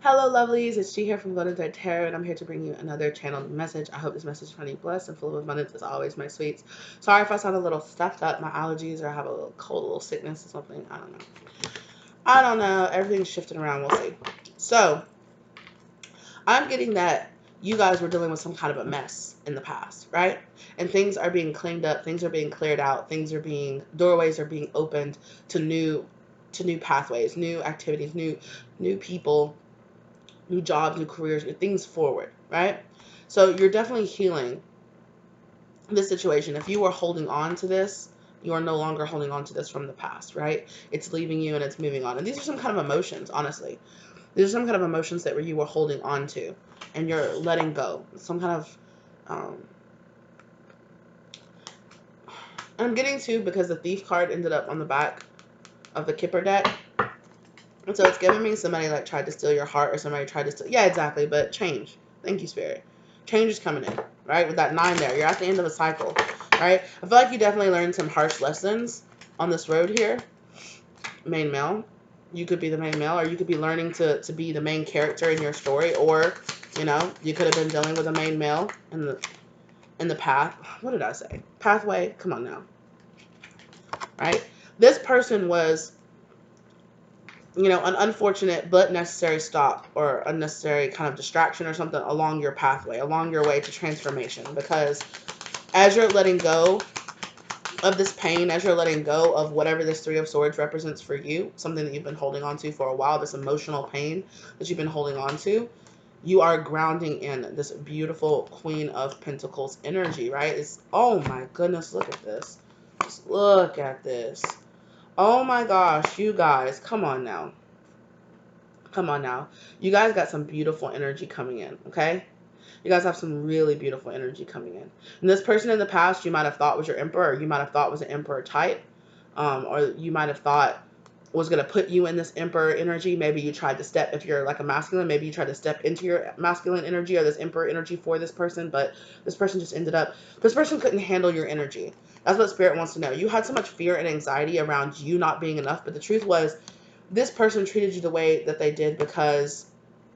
Hello, lovelies. It's G here from Golden Thread Tarot, and I'm here to bring you another channeled message. I hope this message is funny, blessed, and full of abundance as always, my sweets. Sorry if I sound a little stuffed up, my allergies, or I have a little cold, a little sickness or something. I don't know. I don't know. Everything's shifting around. We'll see. So, I'm getting that you guys were dealing with some kind of a mess in the past, right? And things are being cleaned up, things are being cleared out, doorways are being opened to new pathways, new activities, new people, new jobs, new careers, new things forward, right? So you're definitely healing this situation. If you were holding on to this, you are no longer holding on to this from the past, right? It's leaving you and it's moving on. And these are some kind of emotions, honestly. These are some kind of emotions that you were holding on to and you're letting go. Some kind of, I'm getting to because the Thief card ended up on the back of the Kipper deck. And so it's giving me somebody like tried to steal your heart or somebody tried to steal. Yeah, exactly. But change. Thank you, Spirit. Change is coming in, right? With that 9 there. You're at the end of a cycle, right? I feel like you definitely learned some harsh lessons on this road here. Main male. You could be the main male, or you could be learning to be the main character in your story, or, you know, you could have been dealing with a main male in the path. What did I say? Pathway. Come on now. Right? This person was, you know, an unfortunate but necessary stop or unnecessary kind of distraction or something along your pathway, along your way to transformation. Because as you're letting go of this pain, as you're letting go of whatever this Three of Swords represents for you, something that you've been holding on to for a while, this emotional pain that you've been holding on to, you are grounding in this beautiful Queen of Pentacles energy, right? It's, oh my goodness, look at this. Just look at this. Oh my gosh, you guys, come on now. Come on now. You guys got some beautiful energy coming in, okay? You guys have some really beautiful energy coming in. And this person in the past you might have thought was your emperor, or you might have thought was an emperor type, or you might have thought was going to put you in this emperor energy. Maybe you tried to step, if you're like a masculine, maybe you tried to step into your masculine energy or this emperor energy for this person, but this person just ended up, this person couldn't handle your energy. That's what Spirit wants to know. You had so much fear and anxiety around you not being enough, but the truth was, this person treated you the way that they did because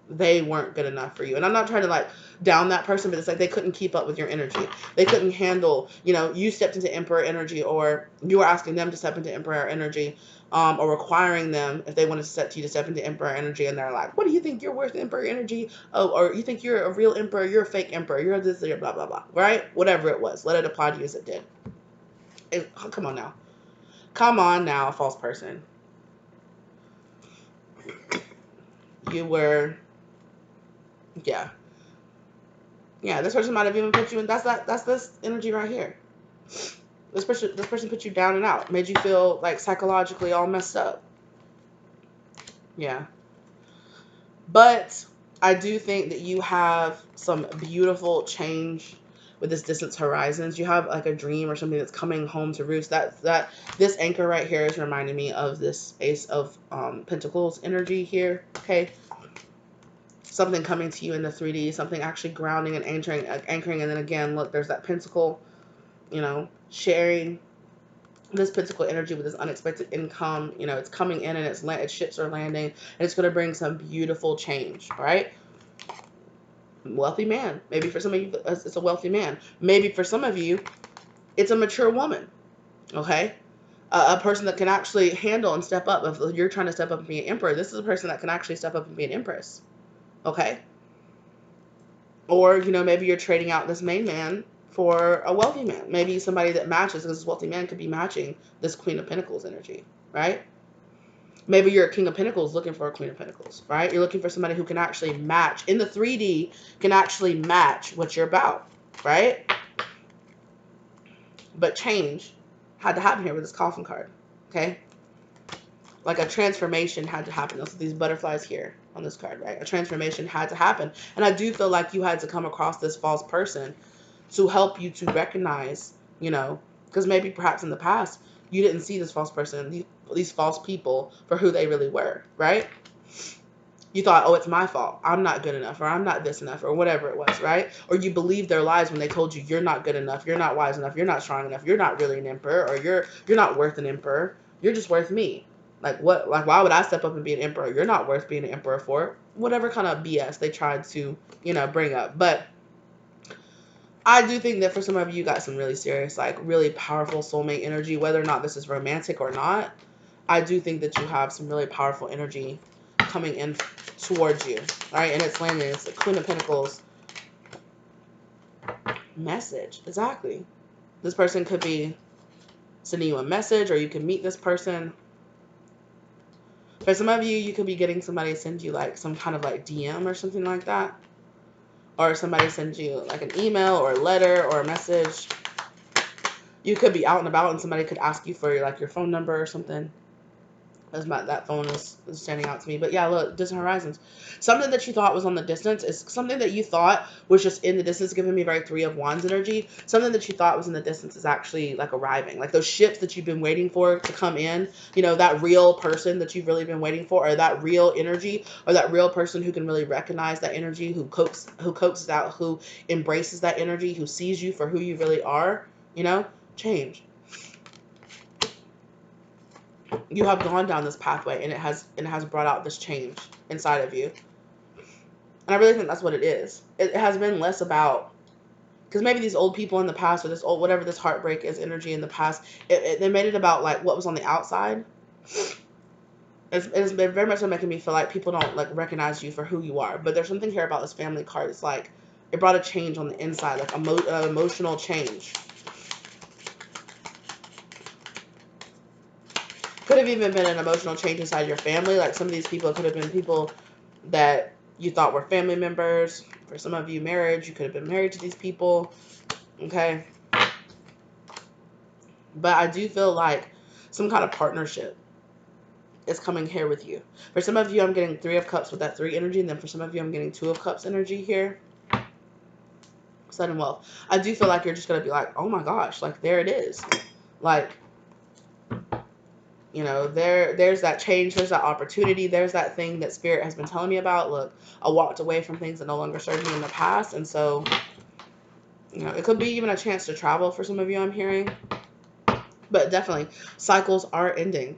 they weren't good enough for you. And I'm not trying to like down that person, but it's like they couldn't keep up with your energy. They couldn't handle, you know, you stepped into emperor energy, or you were asking them to step into emperor energy, or requiring them if they wanted to step to you to step into emperor energy, and they're like, what do you think you're worth, emperor energy? Oh, or you think you're a real emperor, you're a fake emperor, you're this, you're blah blah blah, right? Whatever it was, let it apply to you as it did. Oh, come on now. Come on now, false person. You were, yeah. Yeah, this person might have even put you in, that's this energy right here. This person put you down and out, made you feel like psychologically all messed up. Yeah. But I do think that you have some beautiful change with this distance horizons. You have like a dream or something that's coming home to roost. That this anchor right here is reminding me of this Ace of Pentacles energy here. Okay. Something coming to you in the 3D, something actually grounding and anchoring, and then again, look, there's that pentacle, you know, sharing this physical energy with this unexpected income. You know, it's coming in and its ships are landing, and it's going to bring some beautiful change, right? Wealthy man. Maybe for some of you, it's a wealthy man. Maybe for some of you, it's a mature woman, okay? A person that can actually handle and step up. If you're trying to step up and be an emperor, this is a person that can actually step up and be an empress, okay? Or, you know, maybe you're trading out this main man for a wealthy man. Maybe somebody that matches, because this wealthy man could be matching this Queen of Pentacles energy, right? Maybe you're a King of Pentacles looking for a Queen of Pentacles, right? You're looking for somebody who can actually match, in the 3D, can actually match what you're about, right? But change had to happen here with this coffin card, okay? Like a transformation had to happen. Those are these butterflies here on this card, right? A transformation had to happen. And I do feel like you had to come across this false person to help you to recognize, you know, because maybe perhaps in the past you didn't see this false person, these false people for who they really were, right? You thought, oh, it's my fault. I'm not good enough, or I'm not this enough, or whatever it was, right? Or you believed their lies when they told you you're not good enough, you're not wise enough, you're not strong enough, you're not really an emperor, or you're not worth an emperor, you're just worth me. Like, what? Like, why would I step up and be an emperor? You're not worth being an emperor for. Whatever kind of BS they tried to, bring up. But I do think that for some of you, you got some really serious, like, really powerful soulmate energy, whether or not this is romantic or not. I do think that you have some really powerful energy coming in towards you, all right? And it's landing. It's the Queen of Pentacles message. Exactly. This person could be sending you a message, or you can meet this person. For some of you, you could be getting somebody to send you like some kind of like DM or something like that. Or somebody sends you like an email or a letter or a message. You could be out and about and somebody could ask you for like your phone number or something. That phone is standing out to me. But yeah, look, distant horizons. Something that you thought was on the distance is something that you thought was just in the distance, giving me very Three of Wands energy. Something that you thought was in the distance is actually like arriving. Like those ships that you've been waiting for to come in, that real person that you've really been waiting for, or that real energy, or that real person who can really recognize that energy, who coaxes out, who embraces that energy, who sees you for who you really are, change. You have gone down this pathway, and it has brought out this change inside of you. And I really think that's what it is. It has been less about, because maybe these old people in the past, or this old, whatever this heartbreak is, energy in the past, they made it about like what was on the outside. It's been very much making me feel like people don't like recognize you for who you are. But there's something here about this family card. It's like it brought a change on the inside, like emotional change. Could have even been an emotional change inside your family. Like some of these people could have been people that you thought were family members. For some of you, marriage. You could have been married to these people. Okay. But I do feel like some kind of partnership is coming here with you. For some of you, I'm getting Three of Cups with that 3 energy. And then for some of you, I'm getting Two of Cups energy here. Sudden wealth. I do feel like you're just going to be like, oh my gosh, like there it is. Like, there's that change, there's that opportunity, there's that thing that Spirit has been telling me about. Look, I walked away from things that no longer served me in the past, and so, it could be even a chance to travel for some of you, I'm hearing. But definitely, cycles are ending.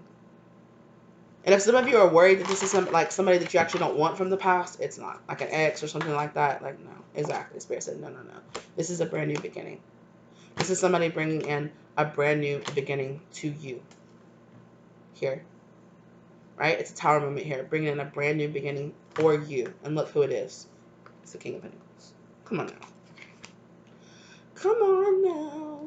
And if some of you are worried that this is somebody that you actually don't want from the past, it's not. Like an ex or something like that. Like, no. Exactly. Spirit said, no. This is a brand new beginning. This is somebody bringing in a brand new beginning to you. Here. Right? It's a Tower moment here. Bringing in a brand new beginning for you. And look who it is. It's the King of Pentacles. Come on now. Come on now.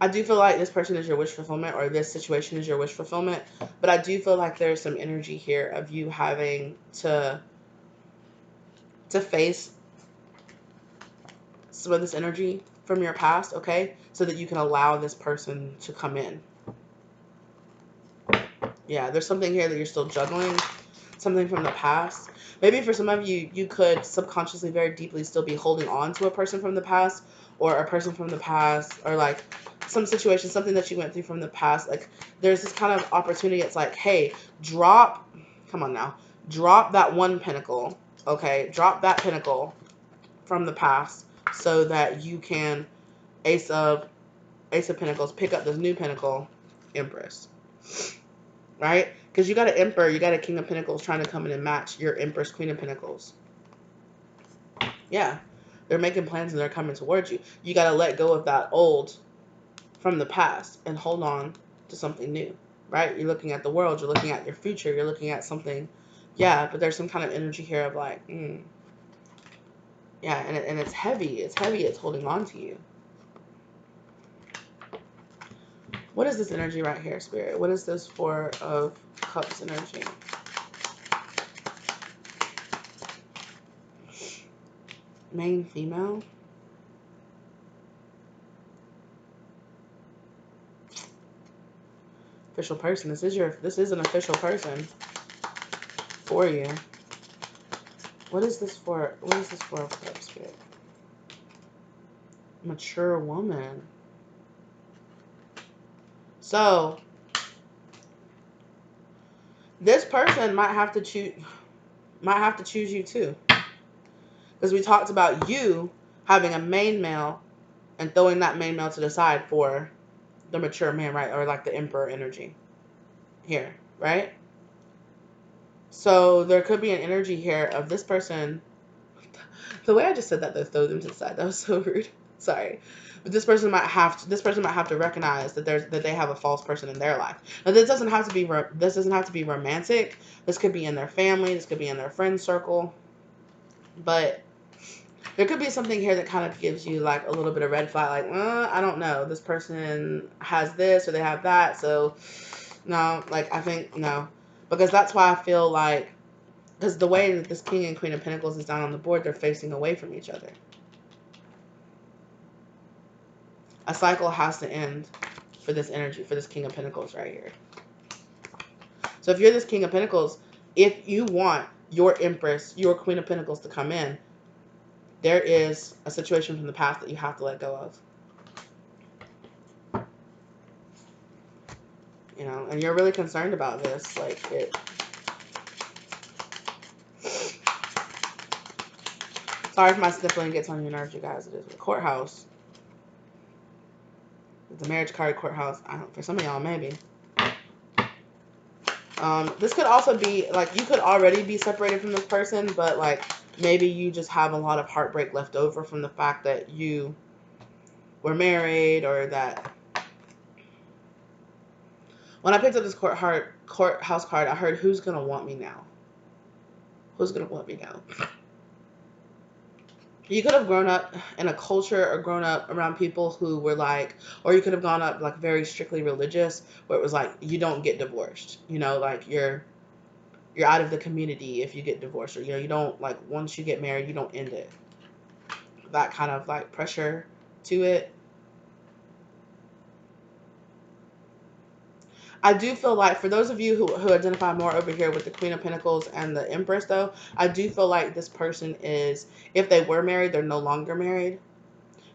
I do feel like this person is your wish fulfillment, or this situation is your wish fulfillment. But I do feel like there's some energy here of you having to face some of this energy from your past, okay? So that you can allow this person to come in. Yeah, there's something here that you're still juggling. Something from the past. Maybe for some of you, you could subconsciously, very deeply still be holding on to a person from the past, or a person from the past, or like some situation, something that you went through from the past. Like there's this kind of opportunity. It's like, hey, drop that one pentacle, okay? Drop that pentacle from the past so that you can Ace of Pentacles, pick up this new pentacle, Empress. Right? Because you got an Emperor, you got a King of Pentacles trying to come in and match your Empress, Queen of Pentacles. Yeah. They're making plans and they're coming towards you. You got to let go of that old from the past and hold on to something new. Right? You're looking at the world. You're looking at your future. You're looking at something. Yeah, but there's some kind of energy here of like, yeah, and it's heavy. It's heavy. It's holding on to you. What is this energy right here, Spirit? What is this Four of Cups energy? Main female. Official person. This is an official person for you. What is this for? What is this Four of Cups, Spirit? Mature woman. So this person might have to choose you too. Because we talked about you having a main male and throwing that main male to the side for the mature man, right? Or like the emperor energy here, right? So there could be an energy here of this person. The way I just said that, though, throw them to the side. That was so rude. Sorry, but this person might have to recognize that they have a false person in their life. Now this doesn't have to be romantic. This could be in their family. This could be in their friend circle. But there could be something here that kind of gives you like a little bit of red flag. Like, I don't know. This person has this or they have that. So no, like I think no, because that's why I feel like. Because the way that this King and Queen of Pentacles is down on the board, they're facing away from each other. A cycle has to end for this energy, for this King of Pentacles right here. So if you're this King of Pentacles, if you want your Empress, your Queen of Pentacles to come in, there is a situation from the past that you have to let go of. You know, and you're really concerned about this. Like, sorry if my sniffling gets on your nerves, you guys. It is a courthouse. It's a marriage card, courthouse. I don't, for some of y'all, maybe. This could also be, like, you could already be separated from this person, but, like, maybe you just have a lot of heartbreak left over from the fact that you were married, or that... When I picked up this courthouse card, I heard, who's going to want me now? Who's going to want me now? You could have grown up in a culture or grown up around people who were like, or you could have gone up like very strictly religious, where it was like, you don't get divorced. You know, like you're out of the community if you get divorced, or, you know, you don't, like, once you get married, you don't end it. That kind of like pressure to it. I do feel like for those of you who identify more over here with the Queen of Pentacles and the Empress, though, I do feel like this person is, if they were married, they're no longer married.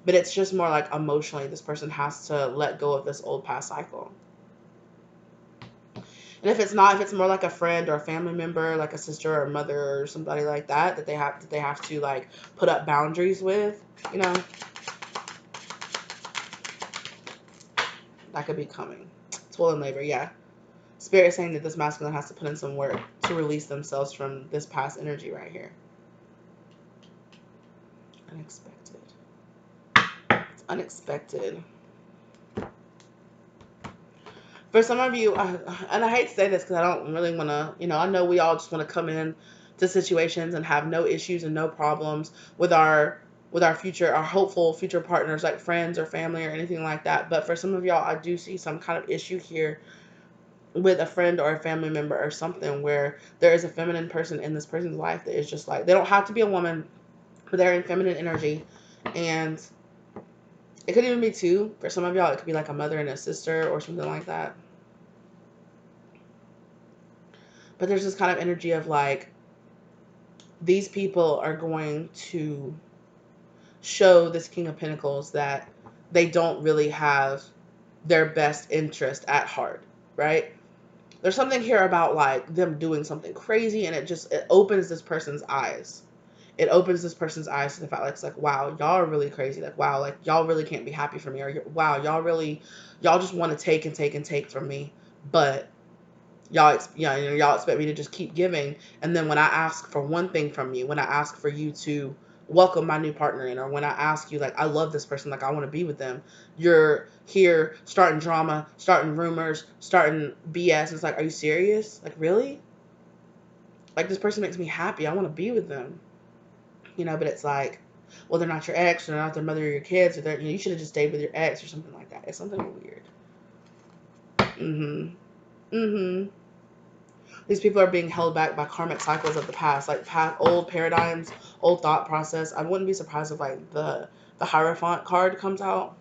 But it's just more like emotionally, this person has to let go of this old past cycle. And if it's not, if it's more like a friend or a family member, like a sister or a mother or somebody like that, that they have to like put up boundaries with, you know, that could be coming. Toil and labor, yeah. Spirit is saying that this masculine has to put in some work to release themselves from this past energy right here. Unexpected. It's unexpected. For some of you, and I hate to say this because I don't really want to, you know, I know we all just want to come in to situations and have no issues and no problems with our future, our hopeful future partners, like friends or family or anything like that. But for some of y'all, I do see some kind of issue here with a friend or a family member or something, where there is a feminine person in this person's life that is just like, they don't have to be a woman, but they're in feminine energy. And it could even be two. For some of y'all, it could be like a mother and a sister or something like that. But there's this kind of energy of like, these people are going to show this King of Pentacles that they don't really have their best interest at heart, right? There's something here about like them doing something crazy, and it opens this person's eyes. It opens this person's eyes to the fact, like, it's like, wow, y'all are really crazy. Like, wow, like, y'all really can't be happy for me. Or, wow, y'all just want to take and take and take from me. But y'all expect me to just keep giving. And then when I ask for one thing from you, when I ask for you to welcome my new partner in, or when I ask you, like, I love this person, like, I want to be with them, you're here starting drama, starting rumors, starting BS. It's like, are you serious? Like, really? Like, this person makes me happy. I want to be with them. You know, but it's like, well, they're not your ex, or they're not their mother or your kids, or they're, you know, you should have just stayed with your ex or something like that. It's something weird. These people are being held back by karmic cycles of the past, like old paradigms, old thought process. I wouldn't be surprised if like the Hierophant card comes out,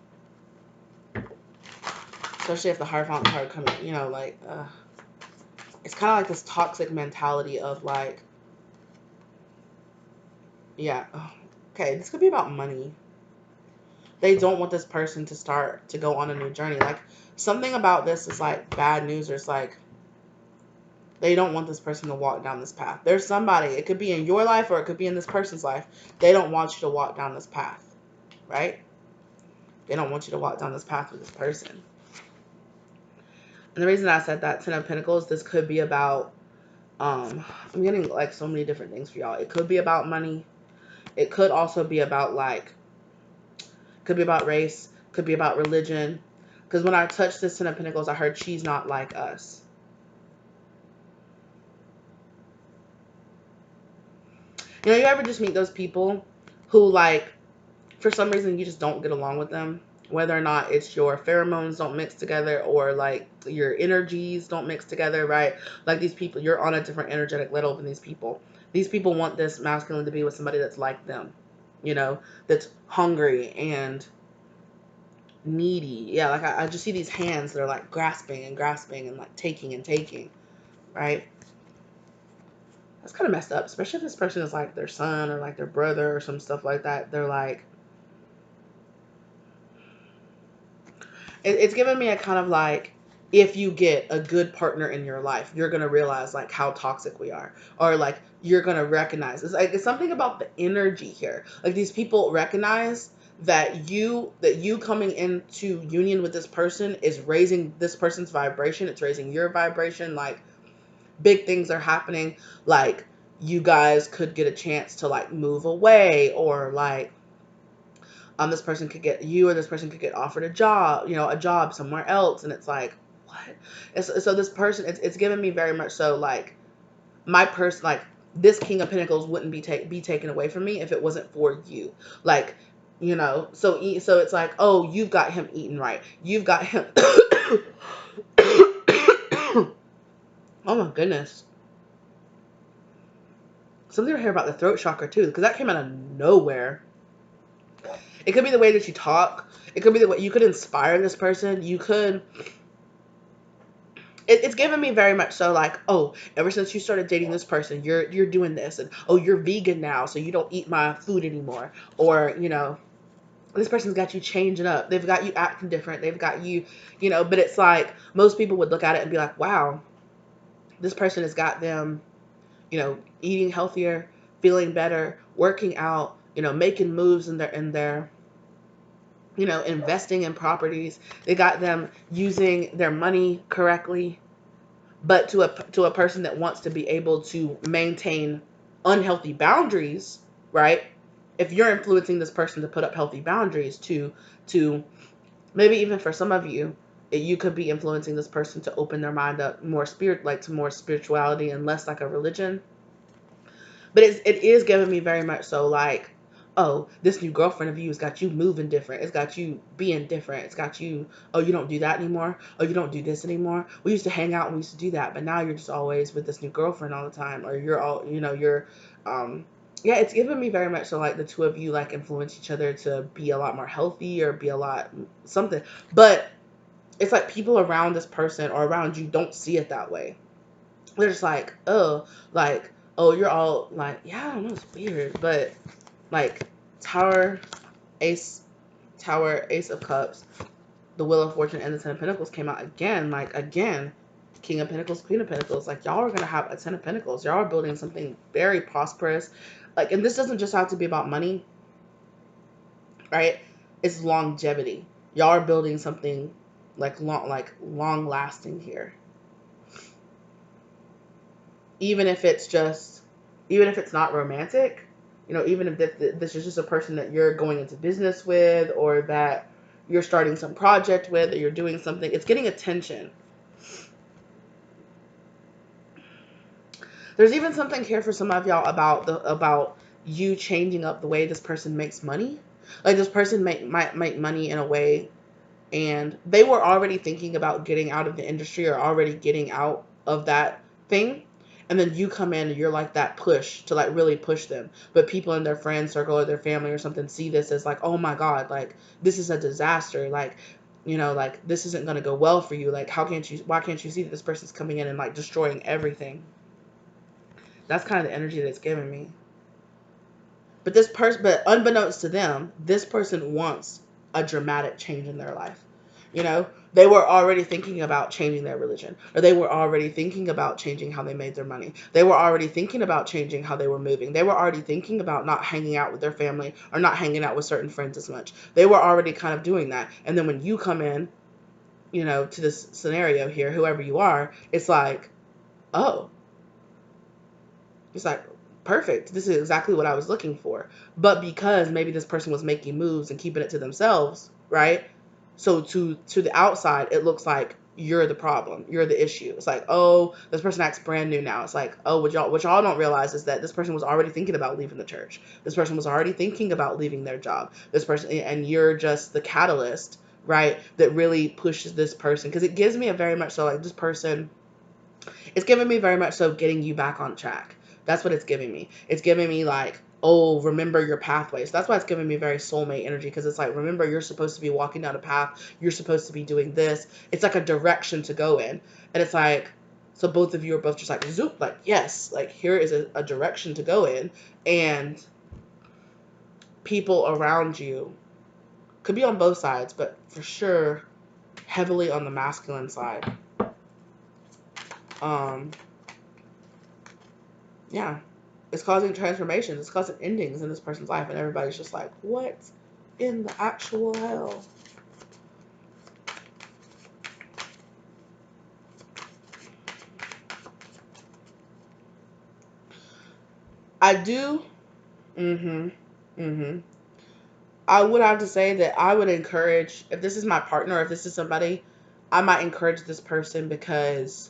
especially if the Hierophant card comes. You know, like it's kind of like this toxic mentality of like, yeah, okay, this could be about money. They don't want this person to go on a new journey. Like, something about this is like bad news, or it's like they don't want this person to walk down this path. There's somebody, it could be in your life or it could be in this person's life. They don't want you to walk down this path, right? They don't want you to walk down this path with this person. And the reason I said that, Ten of Pentacles, this could be about, I'm getting like so many different things for y'all. It could be about money. It could also be about like, could be about race, could be about religion. Because when I touched this Ten of Pentacles, I heard she's not like us. You know, you ever just meet those people who, like, for some reason you just don't get along with them? Whether or not it's your pheromones don't mix together or, like, your energies don't mix together, right? Like, these people, you're on a different energetic level than these people. These people want this masculine to be with somebody that's like them, you know, that's hungry and needy. Yeah, like, I just see these hands that are, like, grasping and grasping and, like, taking and taking, right? That's kind of messed up, especially if this person is like their son or like their brother or some stuff like that. They're like, it's giving me a kind of like, if you get a good partner in your life, you're going to realize like how toxic we are, or like you're going to recognize it's like, it's something about the energy here. Like, these people recognize that you coming into union with this person is raising this person's vibration. It's raising your vibration. Like, big things are happening. Like, you guys could get a chance to like move away, or like, this person could get, you or this person could get offered a job, you know, a job somewhere else. And it's like, what? So this person, it's giving me very much so like, my person, like, this King of Pentacles wouldn't be taken away from me if it wasn't for you. Like, you know, so it's like, oh, you've got him eating right. You've got him. Oh my goodness. Something right here about the throat chakra too, because that came out of nowhere. It could be the way that you talk. It could be the way you could inspire this person. You could. It's given me very much so like, oh, ever since you started dating this person, you're doing this, and oh, you're vegan now, so you don't eat my food anymore, or you know, this person's got you changing up. They've got you acting different. They've got you, you know. But it's like most people would look at it and be like, wow, this person has got them, you know, eating healthier, feeling better, working out, you know, making moves in their you know, investing in properties. They got them using their money correctly. But to a person that wants to be able to maintain unhealthy boundaries, right? If you're influencing this person to put up healthy boundaries, to maybe even for some of you, you could be influencing this person to open their mind up more to more spirituality and less like a religion. But it is giving me very much so like, oh, this new girlfriend of you has got you moving different. It's got you being different. It's got you, oh, you don't do that anymore. Oh, you don't do this anymore. We used to hang out and we used to do that, but now you're just always with this new girlfriend all the time. Or you're all, you know, yeah, it's giving me very much so like the two of you like influence each other to be a lot more healthy or be a lot something. But it's like people around this person or around you don't see it that way. They're just like, oh, you're all like, yeah, I know it's weird, but like Tower, Ace, Tower, Ace of Cups, the Wheel of Fortune, and the Ten of Pentacles came out again. Like, again, King of Pentacles, Queen of Pentacles. Like, y'all are going to have a Ten of Pentacles. Y'all are building something very prosperous. Like, and this doesn't just have to be about money, right? It's longevity. Y'all are building something like long lasting here. Even if it's not romantic, you know, even if this is just a person that you're going into business with, or that you're starting some project with, or you're doing something, it's getting attention. There's even something here for some of y'all about you changing up the way this person makes money. Like, this person might make money in a way, and they were already thinking about getting out of the industry or already getting out of that thing. And then you come in and you're like that push to like really push them. But people in their friend circle or their family or something see this as like, oh my God, like this is a disaster. Like, you know, like this isn't going to go well for you. Like, why can't you see that this person's coming in and like destroying everything? That's kind of the energy that's giving me. But unbeknownst to them, this person wants a dramatic change in their life. You know, they were already thinking about changing their religion, or they were already thinking about changing how they made their money. They were already thinking about changing how they were moving. They were already thinking about not hanging out with their family or not hanging out with certain friends as much. They were already kind of doing that. And then when you come in, to this scenario here, whoever you are, it's like, oh, it's like, perfect. This is exactly what I was looking for. But because maybe this person was making moves and keeping it to themselves, right? So to the outside, it looks like you're the problem. You're the issue. It's like, oh, this person acts brand new now. It's like, oh, what y'all don't realize is that this person was already thinking about leaving the church. This person was already thinking about leaving their job. This person, and you're just the catalyst, right? That really pushes this person. Because it gives me a very much so like this person, it's giving me very much so getting you back on track. That's what it's giving me. It's giving me like, oh, remember your pathways. That's why it's giving me very soulmate energy, because it's like, remember, you're supposed to be walking down a path. You're supposed to be doing this. It's like a direction to go in. And it's like, so both of you are both just like, zoop, like, yes, like here is a direction to go in. And people around you could be on both sides, but for sure heavily on the masculine side. Yeah, it's causing transformations. It's causing endings in this person's life, and everybody's just like, what in the actual hell? I do. I would have to say that I would encourage, if this is my partner, if this is somebody, I might encourage this person, because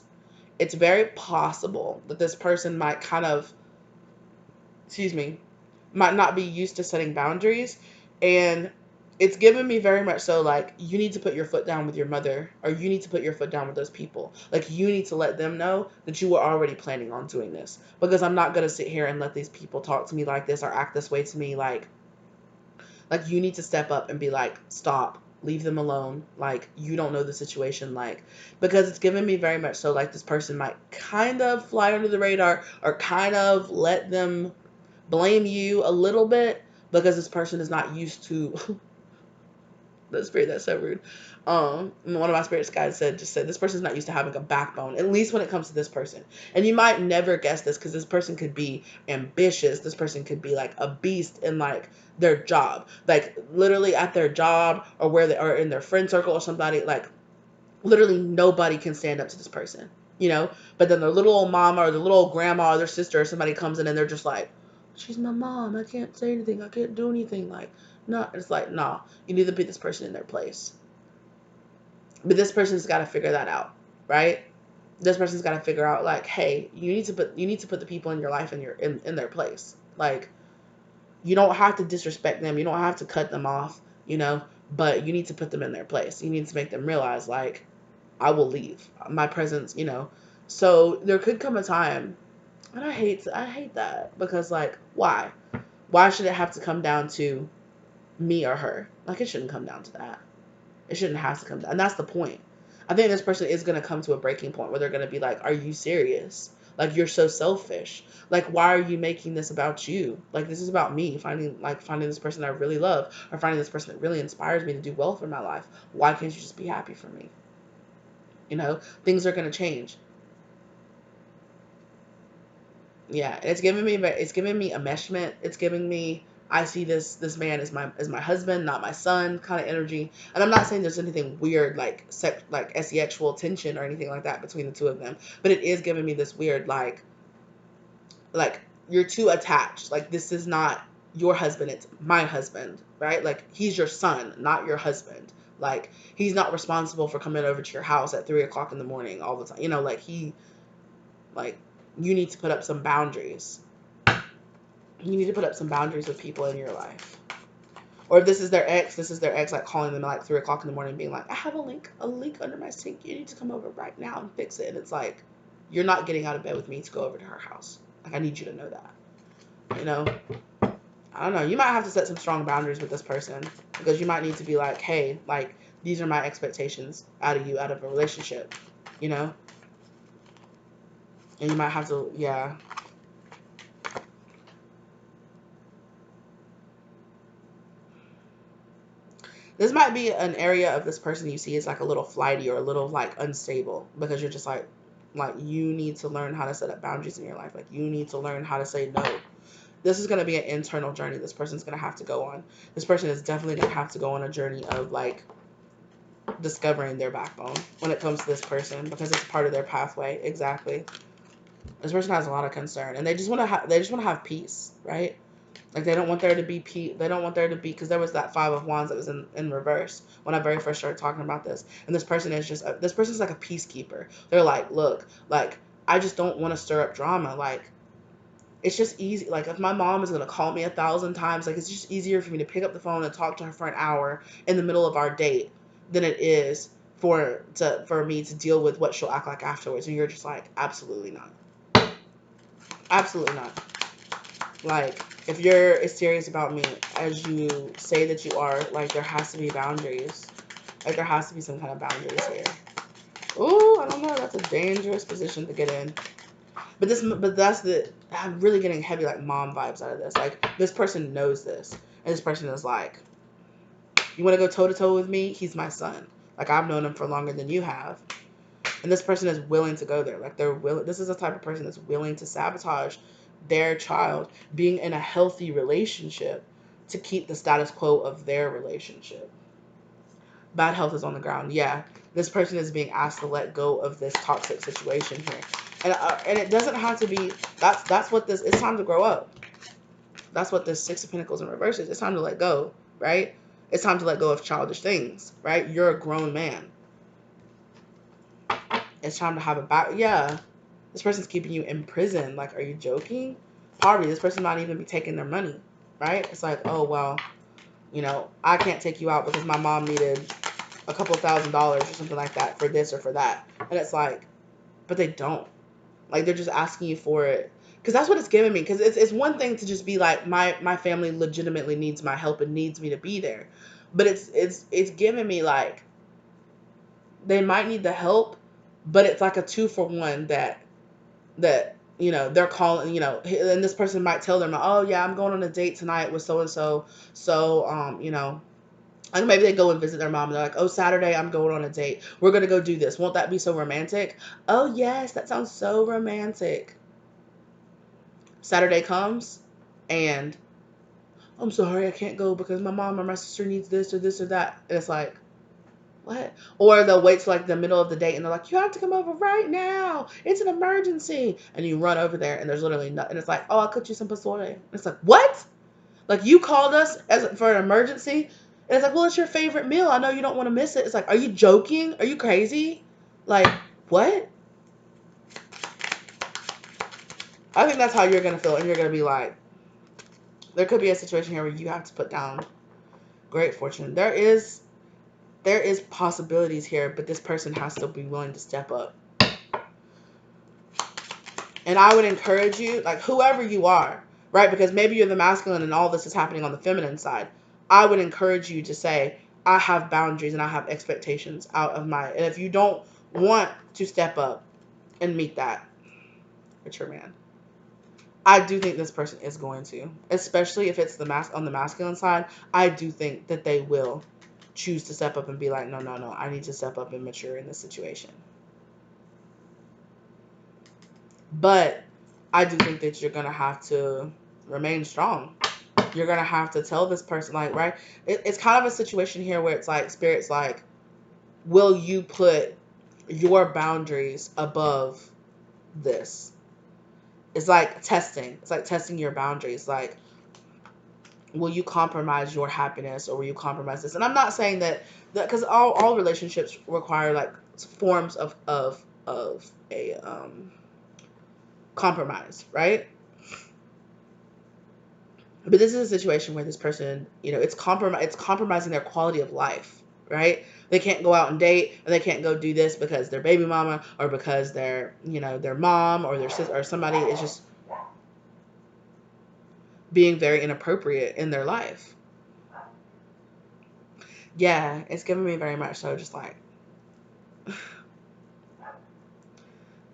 it's very possible that this person might kind of, might not be used to setting boundaries. And it's given me very much so like, you need to put your foot down with your mother, or you need to put your foot down with those people. Like, you need to let them know that you were already planning on doing this, because I'm not going to sit here and let these people talk to me like this or act this way to me. Like you need to step up and be like, stop, leave them alone. Like, you don't know the situation. Like, because it's given me very much so like, this person might kind of fly under the radar, or kind of let them blame you a little bit, because this person is not used to the spirit. That's so rude. One of my spirit guides said this person's not used to having a backbone, at least when it comes to this person. And you might never guess this, because this person could be ambitious. This person could be like a beast in like their job, like literally at their job, or where they are in their friend circle or somebody. Like, literally nobody can stand up to this person, but then their little old mama or the little old grandma or their sister or somebody comes in, and they're just like, she's my mom, I can't say anything, I can't do anything. Like, no. It's like, nah, you need to put this person in their place. But this person's got to figure that out, right? This person's got to figure out like, hey, you need to put the people in your life in their place. Like, you don't have to disrespect them, you don't have to cut them off, but you need to put them in their place. You need to make them realize, like, I will leave. My presence, So there could come a time, and I hate that, because like, why? Why should it have to come down to me or her? Like, it shouldn't come down to that. It shouldn't have to come down. And that's the point. I think this person is going to come to a breaking point where they're going to be like, are you serious? Like, you're so selfish. Like, why are you making this about you? Like, this is about me finding this person I really love, or finding this person that really inspires me to do well for my life. Why can't you just be happy for me? Things are going to change. Yeah, it's giving me enmeshment. It's giving me, I see this man as my husband, not my son, kind of energy. And I'm not saying there's anything weird like sexual tension or anything like that between the two of them, but it is giving me this weird like you're too attached. Like, this is not your husband, it's my husband, right? Like, he's your son, not your husband. Like, he's not responsible for coming over to your house at 3:00 in the morning all the time. Like, you need to put up some boundaries. You need to put up some boundaries with people in your life. Or if this is their ex, like calling them at like 3:00 in the morning, being like, I have a leak under my sink. You need to come over right now and fix it. And it's like, you're not getting out of bed with me to go over to her house. Like, I need you to know that. I don't know. You might have to set some strong boundaries with this person, because you might need to be like, hey, like, these are my expectations out of you, out of a relationship, And you might have to, yeah. This might be an area of this person you see is like a little flighty or a little like unstable, because you're just like you need to learn how to set up boundaries in your life. Like, you need to learn how to say no. This is going to be an internal journey this person's going to have to go on. This person is definitely going to have to go on a journey of like discovering their backbone when it comes to this person, because it's part of their pathway. Exactly. This person has a lot of concern, and they just want to have peace, right? Like they don't want there to be peace. They don't want there to be, because there was that Five of Wands that was in reverse when I very first started talking about this. And this person is just this person's like a peacekeeper. They're like, look, like I just don't want to stir up drama. Like it's just easy. Like if my mom is gonna call me 1,000 times, like it's just easier for me to pick up the phone and talk to her for an hour in the middle of our date than it is for me to deal with what she'll act like afterwards. And you're just like, absolutely not, absolutely not. Like if you're as serious about me as you say that you are, like there has to be boundaries. Like there has to be some kind of boundaries here. Ooh, I don't know. That's a dangerous position to get in. But that's I'm really getting heavy like mom vibes out of this. Like this person knows this, and this person is like, you want to go toe to toe with me? He's my son. Like I've known him for longer than you have, and this person is willing to go there. Like they're willing. This is the type of person that's willing to sabotage their child being in a healthy relationship to keep the status quo of their relationship. Bad health is on the ground. Yeah, this person is being asked to let go of this toxic situation here, and it doesn't have to be. That's what this. It's time to grow up. That's what this Six of Pentacles in reverse is. It's time to let go, right? It's time to let go of childish things, right? You're a grown man. It's time to have a back. Yeah, this person's keeping you in prison. Like, are you joking? Poverty. This person might even be taking their money, right? It's like, oh well, I can't take you out because my mom needed a couple $1,000s or something like that for this or for that. And it's like, but they don't. Like, they're just asking you for it. Because that's what it's giving me. Because it's one thing to just be like, my family legitimately needs my help and needs me to be there. But it's giving me like, they might need the help, but it's like a 2-for-1 that they're calling, and this person might tell them, oh yeah, I'm going on a date tonight with so and so. So, like maybe they go and visit their mom and they're like, oh, Saturday I'm going on a date. We're going to go do this. Won't that be so romantic? Oh, yes, that sounds so romantic. Saturday comes and I'm sorry, I can't go because my mom or my sister needs this or this or that. And it's like, what? Or they'll wait till like the middle of the date and they're like, you have to come over right now. It's an emergency. And you run over there and there's literally nothing. And it's like, oh, I'll cook you some pozole. And it's like, what? Like you called us for an emergency? And it's like, well, it's your favorite meal. I know you don't want to miss it. It's like, are you joking? Are you crazy? Like, what? I think that's how you're going to feel. And you're going to be like, there could be a situation here where you have to put down great fortune. There is possibilities here, but this person has to be willing to step up. And I would encourage you, like whoever you are, right? Because maybe you're the masculine and all this is happening on the feminine side. I would encourage you to say, I have boundaries and I have expectations out of and if you don't want to step up and meet that, it's your man. I do think this person is going to, especially if it's on the masculine side. I do think that they will choose to step up and be like, no, I need to step up and mature in this situation. But I do think that you're going to have to remain strong. You're going to have to tell this person, like, right? It's kind of a situation here where it's like, Spirit's like, will you put your boundaries above this? It's like testing. It's like testing your boundaries. Like, will you compromise your happiness or will you compromise this? And I'm not saying that because all relationships require like forms of a compromise, right? But this is a situation where this person, it's compromising their quality of life, right? They can't go out and date, and they can't go do this because their baby mama or because their mom or their sister or somebody is just being very inappropriate in their life. Yeah, it's giving me very much so just like,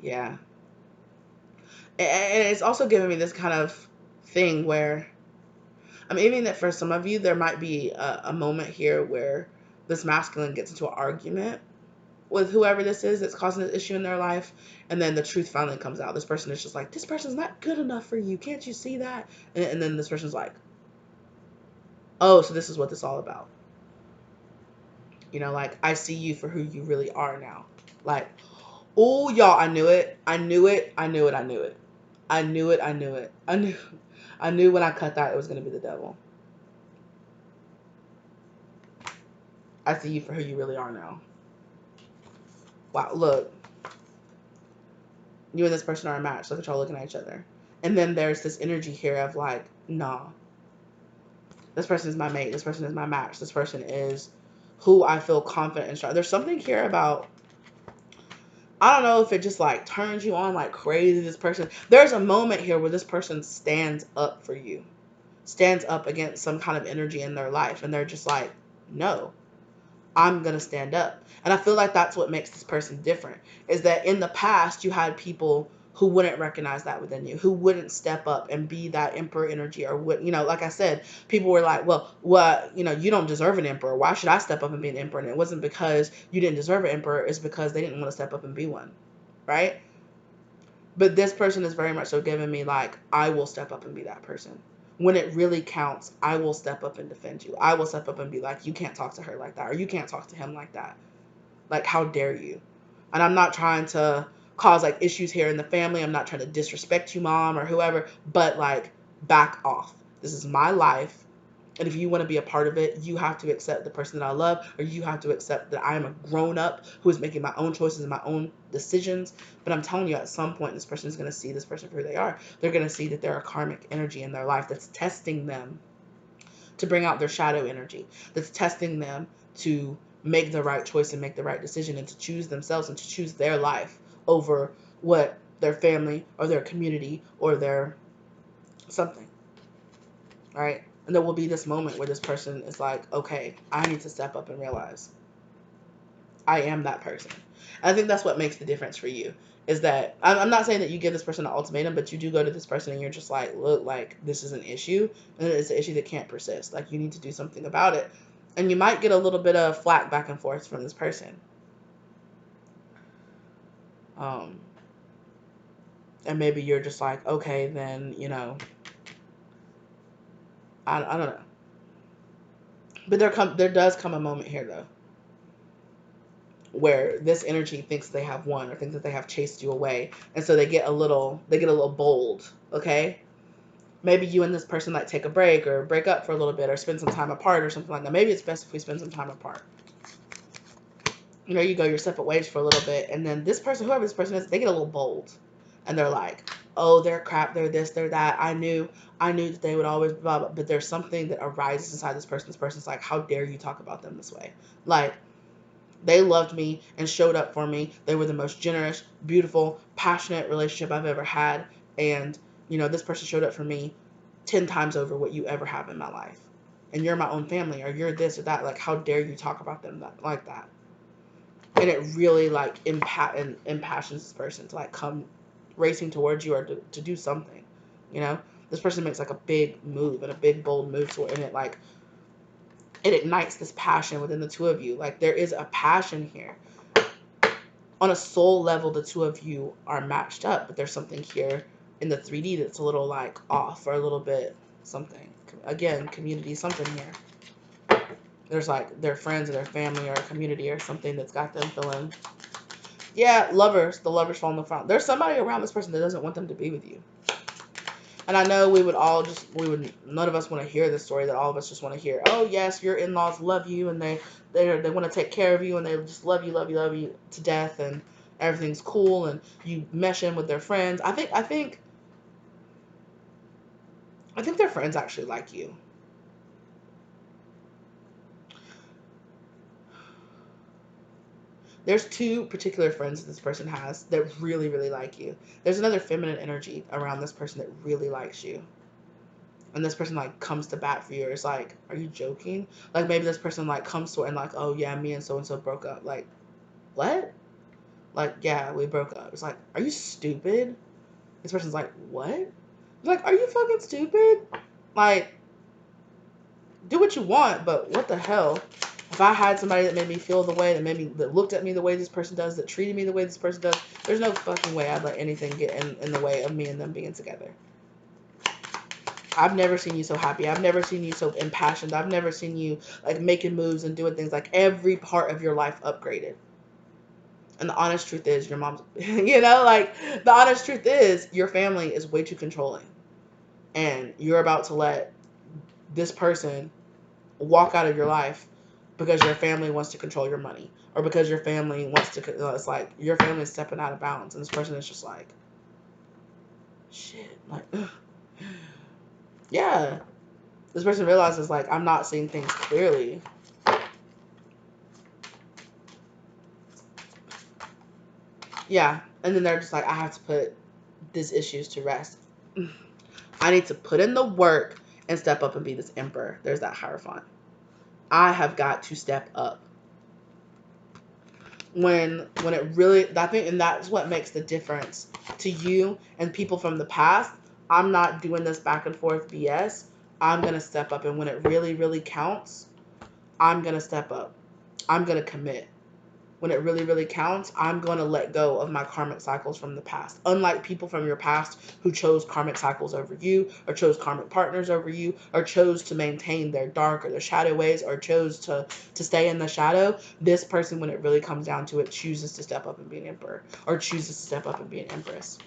yeah. And it's also giving me this kind of thing where I'm aiming that for some of you, there might be a moment here where this masculine gets into an argument with whoever this is that's causing this issue in their life, and then the truth finally comes out. This person is just like, this person's not good enough for you. Can't you see that? And then this person's like, oh, so this is what this is all about. You know, like, I see you for who you really are now. Like, oh, y'all, I knew it. I knew it. I knew it. I knew it. I knew it. I knew it. I knew when I cut that it was going to be the devil. I see you for who you really are now. Wow, look. You and this person are a match. Look at y'all looking at each other. And then there's this energy here of like, nah. This person is my mate. This person is my match. This person is who I feel confident and strong. There's something here about, I don't know if it just like turns you on like crazy, this person. There's a moment here where this person stands up for you. Stands up against some kind of energy in their life. And they're just like, no, I'm going to stand up. And I feel like that's what makes this person different. Is that in the past, you had people who wouldn't recognize that within you, who wouldn't step up and be that emperor energy, or what, you know, like I said, people were like, well, what, you know, you don't deserve an emperor. Why should I step up and be an emperor? And it wasn't because you didn't deserve an emperor. It's because they didn't want to step up and be one. Right? But this person is very much so giving me like, I will step up and be that person. When it really counts, I will step up and defend you. I will step up and be like, you can't talk to her like that, or you can't talk to him like that. Like, how dare you? And I'm not trying to cause like issues here in the family. I'm not trying to disrespect you, mom, or whoever, but like, back off. This is my life. And if you want to be a part of it, you have to accept the person that I love, or you have to accept that I am a grown up who is making my own choices and my own decisions. But I'm telling you, at some point, this person is going to see this person for who they are. They're going to see that there are karmic energy in their life that's testing them to bring out their shadow energy, that's testing them to make the right choice and make the right decision, and to choose themselves and to choose their life over what their family or their community or their something. All right. And there will be this moment where this person is like, okay, I need to step up and realize I am that person. And I think that's what makes the difference for you, is that I'm not saying that you give this person an ultimatum, but you do go to this person and you're just like, look, like, this is an issue, and it's an issue that can't persist. Like, you need to do something about it. And you might get a little bit of flack back and forth from this person. And maybe you're just like, okay, then, you know, I don't know. But there does come a moment here, though, where this energy thinks they have won, or thinks that they have chased you away, and so they get a little bold. Okay, maybe you and this person like take a break or break up for a little bit, or spend some time apart or something like that. Maybe it's best if we spend some time apart. You know, you go your separate ways for a little bit, and then this person, whoever this person is, they get a little bold, and they're like, oh, they're crap, they're this, they're that. I knew that they would always blah, blah, but there's something that arises inside this person. This person's like, how dare you talk about them this way? Like, they loved me and showed up for me. They were the most generous, beautiful, passionate relationship I've ever had. And, you know, this person showed up for me 10 times over what you ever have in my life. And you're my own family, or you're this or that. Like, how dare you talk about them like that? And it really, like, impassions this person to, like, come racing towards you, or to do something, you know? This person makes, like, a big move, and a big, bold move and it, like, it ignites this passion within the two of you. Like, there is a passion here. On a soul level, the two of you are matched up, but there's something here in the 3D that's a little like off, or a little bit something. Again, community, something here. There's like their friends or their family or a community or something that's got them feeling. Yeah, lovers. The lovers fall in the front. There's somebody around this person that doesn't want them to be with you. And I know none of us want to hear this story, that all of us just want to hear, oh, yes, your in-laws love you, and they want to take care of you, and they just love you to death, and everything's cool, and you mesh in with their friends. I think their friends actually like you. There's two particular friends that this person has that really, really like you. There's another feminine energy around this person that really likes you. And this person, like, comes to bat for you, or it's like, are you joking? Like, maybe this person, like, comes to it and, like, oh, yeah, me and so-and-so broke up. Like, what? Like, yeah, we broke up. It's like, are you stupid? This person's like, what? It's like, are you fucking stupid? Like, do what you want, but what the hell? If I had somebody that made me feel the way, that looked at me the way this person does, that treated me the way this person does, there's no fucking way I'd let anything get in the way of me and them being together. I've never seen you so happy. I've never seen you so impassioned. I've never seen you like making moves and doing things, like every part of your life upgraded. And the honest truth is your mom's, like the honest truth is your family is way too controlling. And you're about to let this person walk out of your life because your family wants to control your money, or because your family wants to, it's like your family is stepping out of bounds. And this person is just like, shit, like, ugh. Yeah. This person realizes, like, I'm not seeing things clearly. Yeah. And then they're just like, I have to put these issues to rest. I need to put in the work and step up and be this emperor. There's that Hierophant. I have got to step up. When it really, I think, and that's what makes the difference to you and people from the past. I'm not doing this back and forth BS. I'm going to step up. And when it really, really counts, I'm going to step up. I'm going to commit. When it really, really counts, I'm going to let go of my karmic cycles from the past. Unlike people from your past who chose karmic cycles over you, or chose karmic partners over you, or chose to maintain their dark or their shadow ways, or chose to stay in the shadow, this person, when it really comes down to it, chooses to step up and be an emperor, or chooses to step up and be an empress.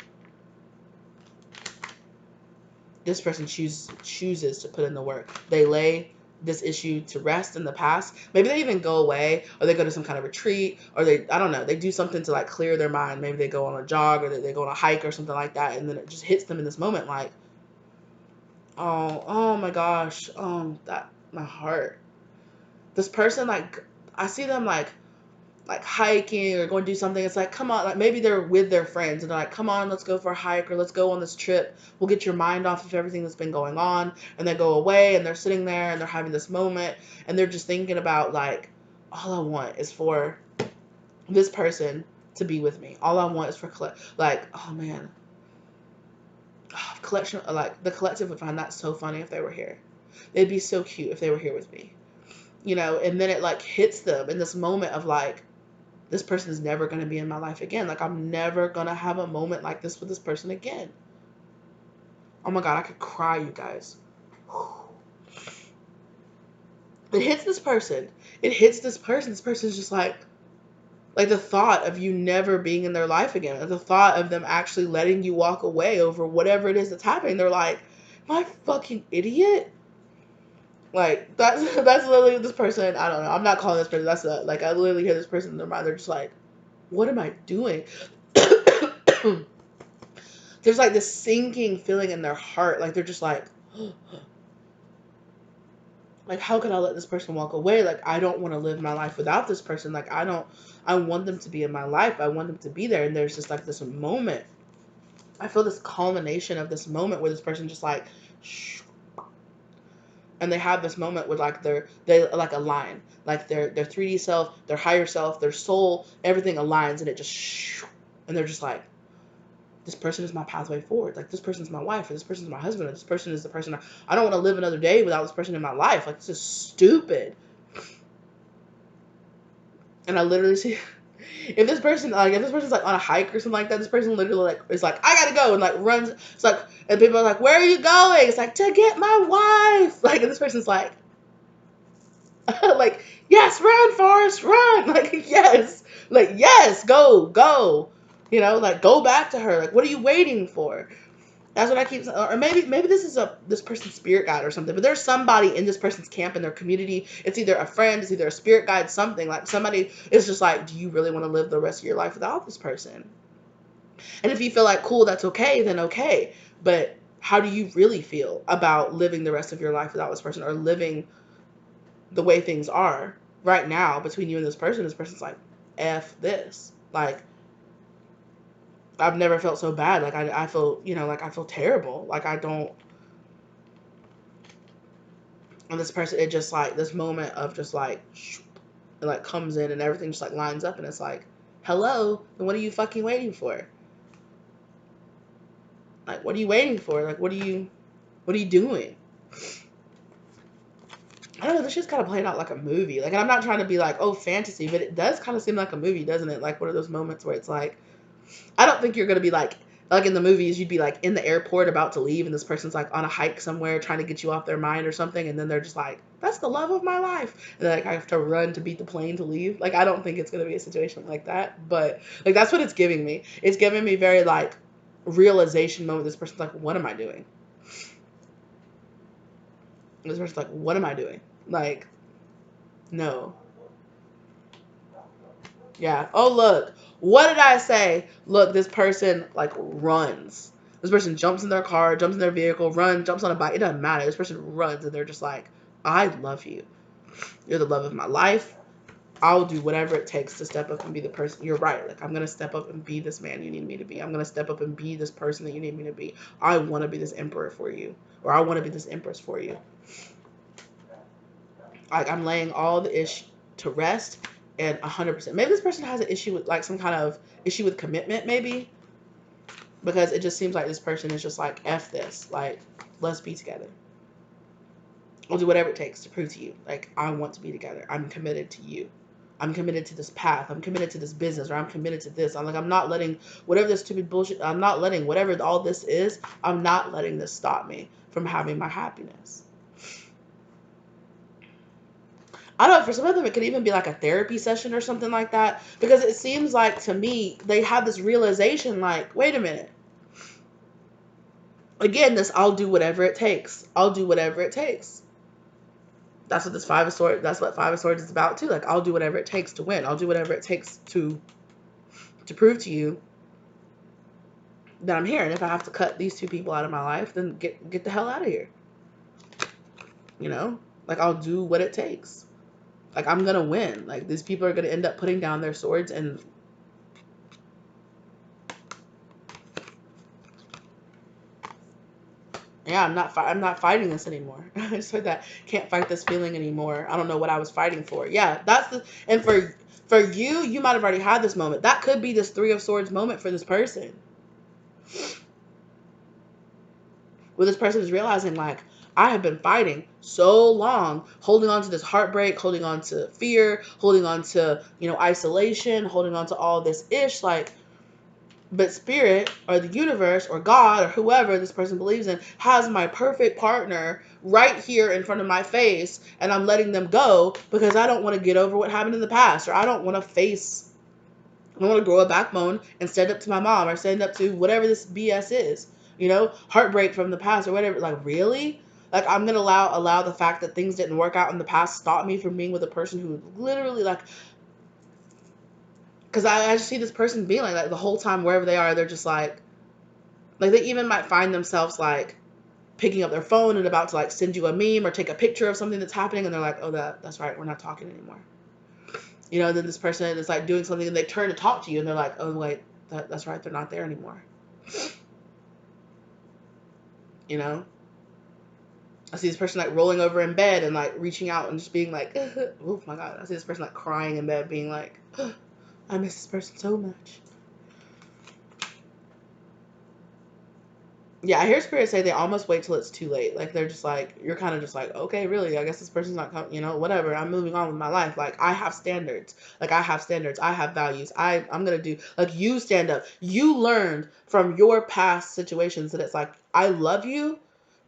This person chooses to put in the work. They lay this issue to rest in the past. Maybe they even go away, or they go to some kind of retreat, or I don't know, they do something to like clear their mind. Maybe they go on a jog, or they go on a hike or something like that, and then it just hits them in this moment like, oh my gosh, that, my heart. This person, like, I see them like hiking or going to do something. It's like, come on, like maybe they're with their friends and they're like, come on, let's go for a hike, or let's go on this trip. We'll get your mind off of everything that's been going on. And they go away and they're sitting there and they're having this moment and they're just thinking about, like, all I want is for this person to be with me. All I want is for like, oh man, collection, like the collective would find that so funny if they were here. They'd be so cute if they were here with me, and then it like hits them in this moment of like, this person is never going to be in my life again. Like, I'm never going to have a moment like this with this person again. Oh my God, I could cry, you guys. It hits this person. It hits this person. This person's just like the thought of you never being in their life again, the thought of them actually letting you walk away over whatever it is that's happening. They're like, am I fucking idiot? Like, that's literally this person. I don't know. I'm not calling this person. Like, I literally hear this person in their mind. They're just like, what am I doing? There's like this sinking feeling in their heart. Like, they're just like, like, how could I let this person walk away? Like, I don't want to live my life without this person. Like, I want them to be in my life. I want them to be there. And there's just like this moment. I feel this culmination of this moment where this person just like, shh. And they have this moment with like they like align, like their 3D self, their higher self, their soul, everything aligns, and it just shh. And they're just like, this person is my pathway forward. Like, this person's my wife, or this person's my husband, or this person is the person I don't want to live another day without this person in my life. Like, this is stupid. And I literally see, if this person's like on a hike or something like that, this person literally like is like, I gotta go, and like runs. It's like, and people are like, where are you going? It's like, to get my wife. Like, and this person's like, like, yes, run, Forrest, run. Like, yes, go. Like, go back to her. Like, what are you waiting for? That's what I keep saying. Or maybe this is this person's spirit guide or something. But there's somebody in this person's camp, in their community. It's either a friend, it's either a spirit guide, something. Like, somebody is just like, do you really want to live the rest of your life without this person? And if you feel like, cool, that's okay, then okay. But how do you really feel about living the rest of your life without this person, or living the way things are right now between you and this person? This person's like, F this. Like, I've never felt so bad. Like, I feel, like, I feel terrible. Like, I don't. And this person, it just like, this moment of just like, it like comes in and everything just like lines up, and it's like, hello, then what are you fucking waiting for? Like, what are you waiting for? Like, what are you doing? I don't know, this shit's kind of playing out like a movie. Like, and I'm not trying to be like, oh, fantasy, but it does kind of seem like a movie, doesn't it? Like, one of those moments where it's like, I don't think you're going to be like Like in the movies, you'd be like in the airport about to leave, and this person's like on a hike somewhere trying to get you off their mind or something, and then they're just like, "That's the love of my life," and then like I have to run to beat the plane to leave. Like I don't think it's gonna be a situation like that, but like that's what it's giving me. It's giving me very like realization moment. This person's like, "What am I doing?" This person's like, "What am I doing?" Like, no. Yeah. Oh, look. What did I say? Look, this person like runs. This person jumps in their car, jumps in their vehicle, runs, jumps on a bike. It doesn't matter. This person runs and they're just like, I love you. You're the love of my life. I'll do whatever it takes to step up and be the person. You're right. Like, I'm going to step up and be this man you need me to be. I'm going to step up and be this person that you need me to be. I want to be this emperor for you. Or I want to be this empress for you. Like, I'm laying all the ish to rest. And 100%. Maybe this person has an issue with, like, some kind of issue with commitment, maybe. Because it just seems like this person is just like, F this. Like, let's be together. I'll do whatever it takes to prove to you. Like, I want to be together. I'm committed to you. I'm committed to this path. I'm committed to this business. Or I'm committed to this. I'm not letting whatever this stupid bullshit, I'm not letting whatever all this is, I'm not letting this stop me from having my happiness. I don't know, for some of them, it could even be like a therapy session or something like that. Because it seems like, to me, they have this realization like, wait a minute. Again, this I'll do whatever it takes. I'll do whatever it takes. That's what this Five of Swords, that's what Five of Swords is about too. Like, I'll do whatever it takes to win. I'll do whatever it takes to prove to you that I'm here. And if I have to cut these two people out of my life, then get the hell out of here. You know? Like, I'll do what it takes. Like, I'm gonna win. Like, these people are gonna end up putting down their swords and yeah, I'm not fighting this anymore. I just heard that. Can't fight this feeling anymore. I don't know what I was fighting for. Yeah, that's the, and for you, you might have already had this moment. That could be this Three of Swords moment for this person. Where this person is realizing, like, I have been fighting so long, holding on to this heartbreak, holding on to fear, holding on to, isolation, holding on to all this ish, like, but spirit or the universe or God or whoever this person believes in has my perfect partner right here in front of my face, and I'm letting them go because I don't want to get over what happened in the past, or I don't want to grow a backbone and stand up to my mom or stand up to whatever this BS is, heartbreak from the past or whatever. Like, really? Like, I'm going to allow the fact that things didn't work out in the past stop me from being with a person who literally, like, because I just see this person being like that the whole time. Wherever they are, they're just like they even might find themselves like picking up their phone and about to like send you a meme or take a picture of something that's happening, and they're like, oh, that's right, we're not talking anymore. Then this person is like doing something and they turn to talk to you and they're like, oh wait, that's right, they're not there anymore. I see this person like rolling over in bed and like reaching out and just being like, oh my God. I see this person like crying in bed being like, I miss this person so much. Yeah, I hear Spirit say they almost wait till it's too late. Like, they're just like, you're kind of just like, okay, really, I guess this person's not coming, whatever. I'm moving on with my life. Like, I have standards. Like, I have standards. I have values. I'm going to do, like, you stand up. You learned from your past situations that it's like, I love you,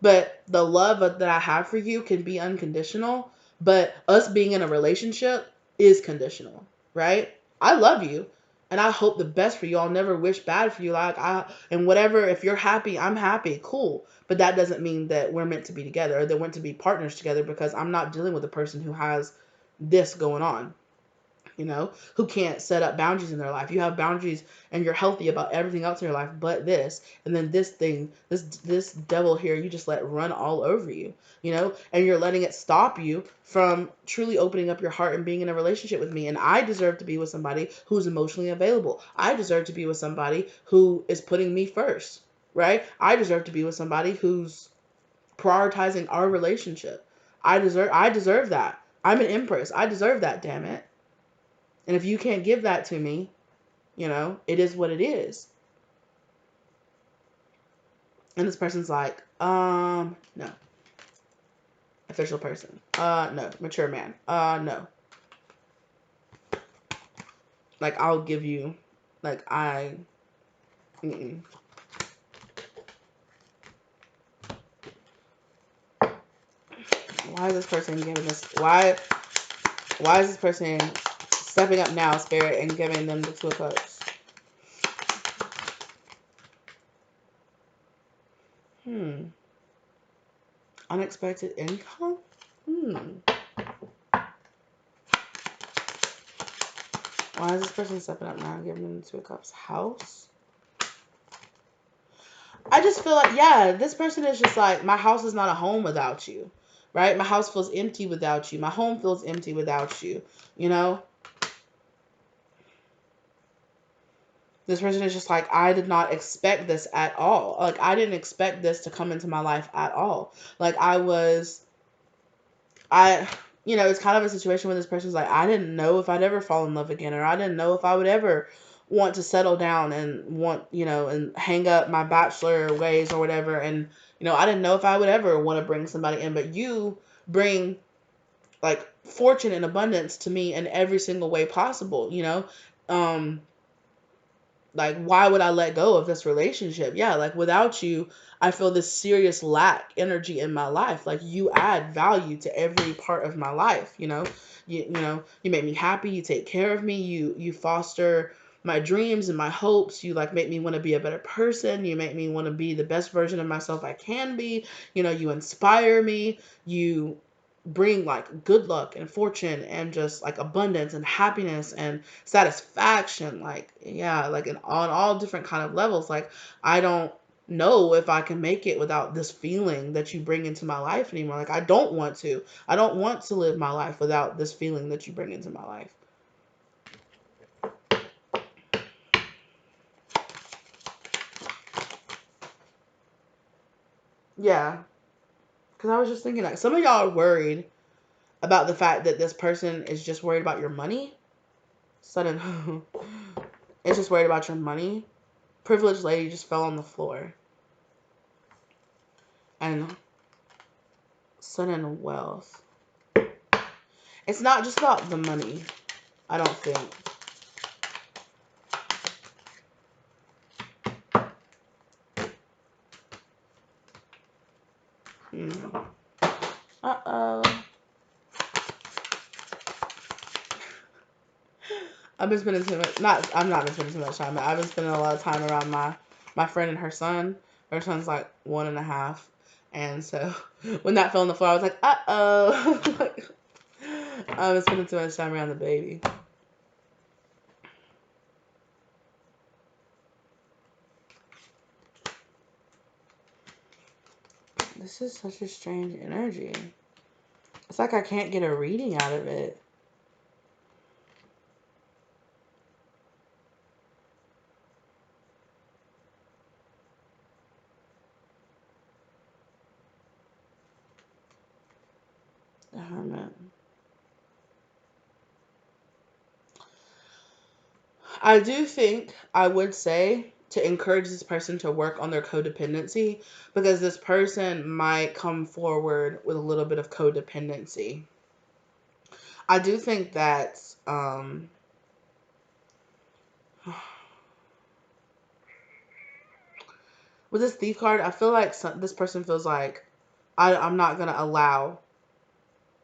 but the love that I have for you can be unconditional. But us being in a relationship is conditional, right? I love you. And I hope the best for you. I'll never wish bad for you. And whatever, if you're happy, I'm happy. Cool. But that doesn't mean that we're meant to be together or that we're meant to be partners together, because I'm not dealing with a person who has this going on, who can't set up boundaries in their life. You have boundaries and you're healthy about everything else in your life but this. And then this thing, this devil here, you just let run all over you, and you're letting it stop you from truly opening up your heart and being in a relationship with me. And I deserve to be with somebody who's emotionally available. I deserve to be with somebody who is putting me first, right? I deserve to be with somebody who's prioritizing our relationship. I deserve that. I'm an empress. I deserve that, damn it. And if you can't give that to me, it is what it is. And this person's like, no. Official person. No. Mature man. No. Like, I'll give you, like, mm-mm. Why is this person giving this? Why is this person stepping up now, Spirit, and giving them the Two of Cups? Unexpected income? Why is this person stepping up now and giving them the Two of Cups? House? I just feel like, yeah, this person is just like, my house is not a home without you, right? My house feels empty without you. My home feels empty without you, you know? This person is just like, I did not expect this at all. Like, I didn't expect this to come into my life at all. Like, it's kind of a situation where this person's like, I didn't know if I'd ever fall in love again, or I didn't know if I would ever want to settle down and and hang up my bachelor ways or whatever. And, I didn't know if I would ever want to bring somebody in, but you bring like fortune and abundance to me in every single way possible, like, why would I let go of this relationship? Yeah, like, without you, I feel this serious lack energy in my life. Like, you add value to every part of my life, you make me happy, you take care of me, you foster my dreams and my hopes, you like make me want to be a better person, you make me want to be the best version of myself I can be, you inspire me, you bring like good luck and fortune and just like abundance and happiness and satisfaction, like, yeah, like on all different kind of levels. Like, I don't know if I can make it without this feeling that you bring into my life anymore. Like, I don't want to live my life without this feeling that you bring into my life. Yeah, because I was just thinking, like, some of y'all are worried about the fact that this person is just worried about your money. Sudden it's just worried about your money. Privileged lady just fell on the floor. And sudden wealth. It's not just about the money, I don't think. Uh-oh. I've been spending too much, I'm not been spending too much time, but I've been spending a lot of time around my friend and her son. Her son's like 1.5. And so when that fell on the floor, I was like, uh-oh. I've been spending too much time around the baby. This is such a strange energy. It's like I can't get a reading out of it. The Hermit. I do think I would say to encourage this person to work on their codependency, because this person might come forward with a little bit of codependency. I do think that with this Thief card, I feel like this person feels like I'm not going to allow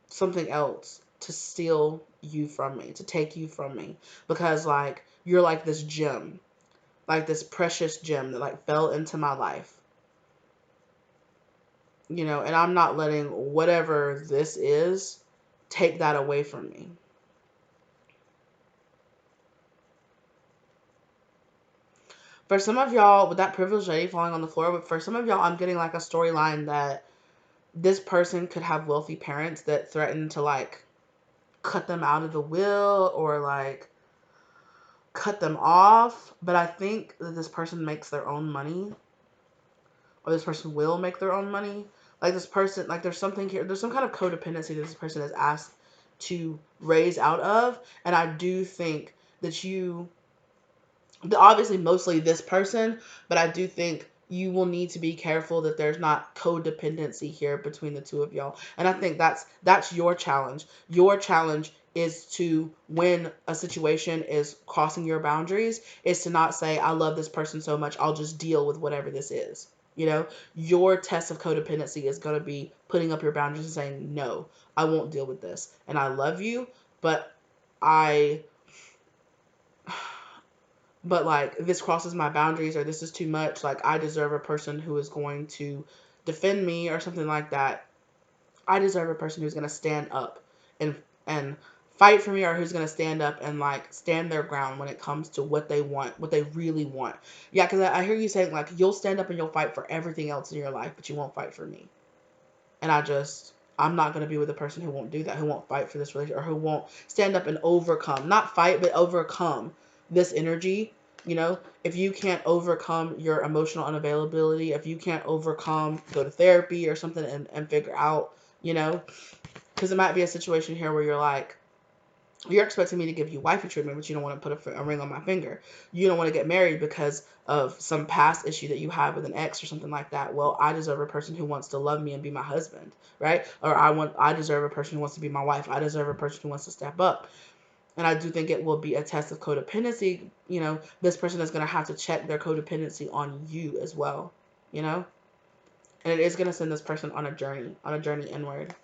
something else to steal you from me, to take you from me, because like you're like this gem, like this precious gem that like fell into my life, and I'm not letting whatever this is take that away from me. For some of y'all, with that privileged lady falling on the floor, but for some of y'all, I'm getting like a storyline that this person could have wealthy parents that threaten to like cut them out of the will or like cut them off. But I think that this person makes their own money, or this person will make their own money. Like this person, like there's something here, there's some kind of codependency that this person is asked to raise out of. And I do think that obviously mostly this person, but I do think you will need to be careful that there's not codependency here between the two of y'all. And I think that's your challenge. Your challenge is to, when a situation is crossing your boundaries, is to not say, I love this person so much, I'll just deal with whatever this is. You know, your test of codependency is going to be putting up your boundaries and saying, no, I won't deal with this. And I love you, but I, but like, if this crosses my boundaries or this is too much, like, I deserve a person who is going to defend me or something like that. I deserve a person who's going to stand up and fight for me, or who's going to stand up and like stand their ground when it comes to what they want, what they really want. Yeah, because I hear you saying like you'll stand up and you'll fight for everything else in your life, but you won't fight for me. And I'm not going to be with a person who won't do that, who won't fight for this relationship, or who won't stand up and overcome, not fight, but overcome this energy. You know, if you can't overcome your emotional unavailability, if you can't overcome, go to therapy or something and figure out, you know, because it might be a situation here where you're like, you're expecting me to give you wifey treatment, but you don't want to put a ring on my finger. You don't want to get married because of some past issue that you have with an ex or something like that. Well, I deserve a person who wants to love me and be my husband, right? Or I deserve a person who wants to be my wife. I deserve a person who wants to step up. And I do think it will be a test of codependency. You know, this person is going to have to check their codependency on you as well, you know? And it is going to send this person on a journey inward.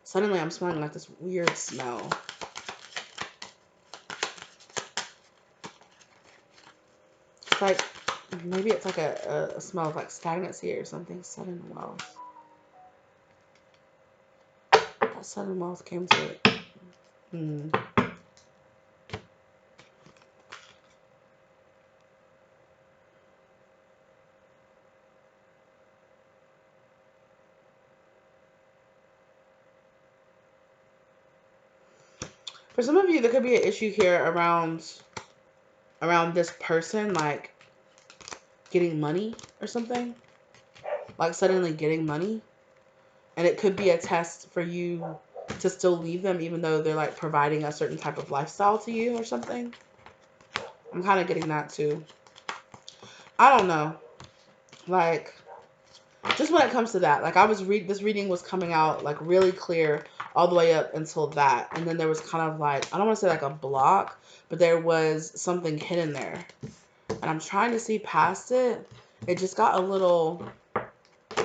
Suddenly I'm smelling like this weird smell. It's like, maybe it's like a smell of like stagnancy or something. Sudden wealth. That sudden wealth came to it. For some of you, there could be an issue here around this person, like getting money or something. Like suddenly getting money. And it could be a test for you to still leave them even though they're like providing a certain type of lifestyle to you or something. I'm kind of getting that too. I don't know. Like, just when it comes to that, like this reading was coming out like really clear all the way up until that. And then there was kind of like, I don't want to say like a block, but there was something hidden there. And I'm trying to see past it. It just got a little, I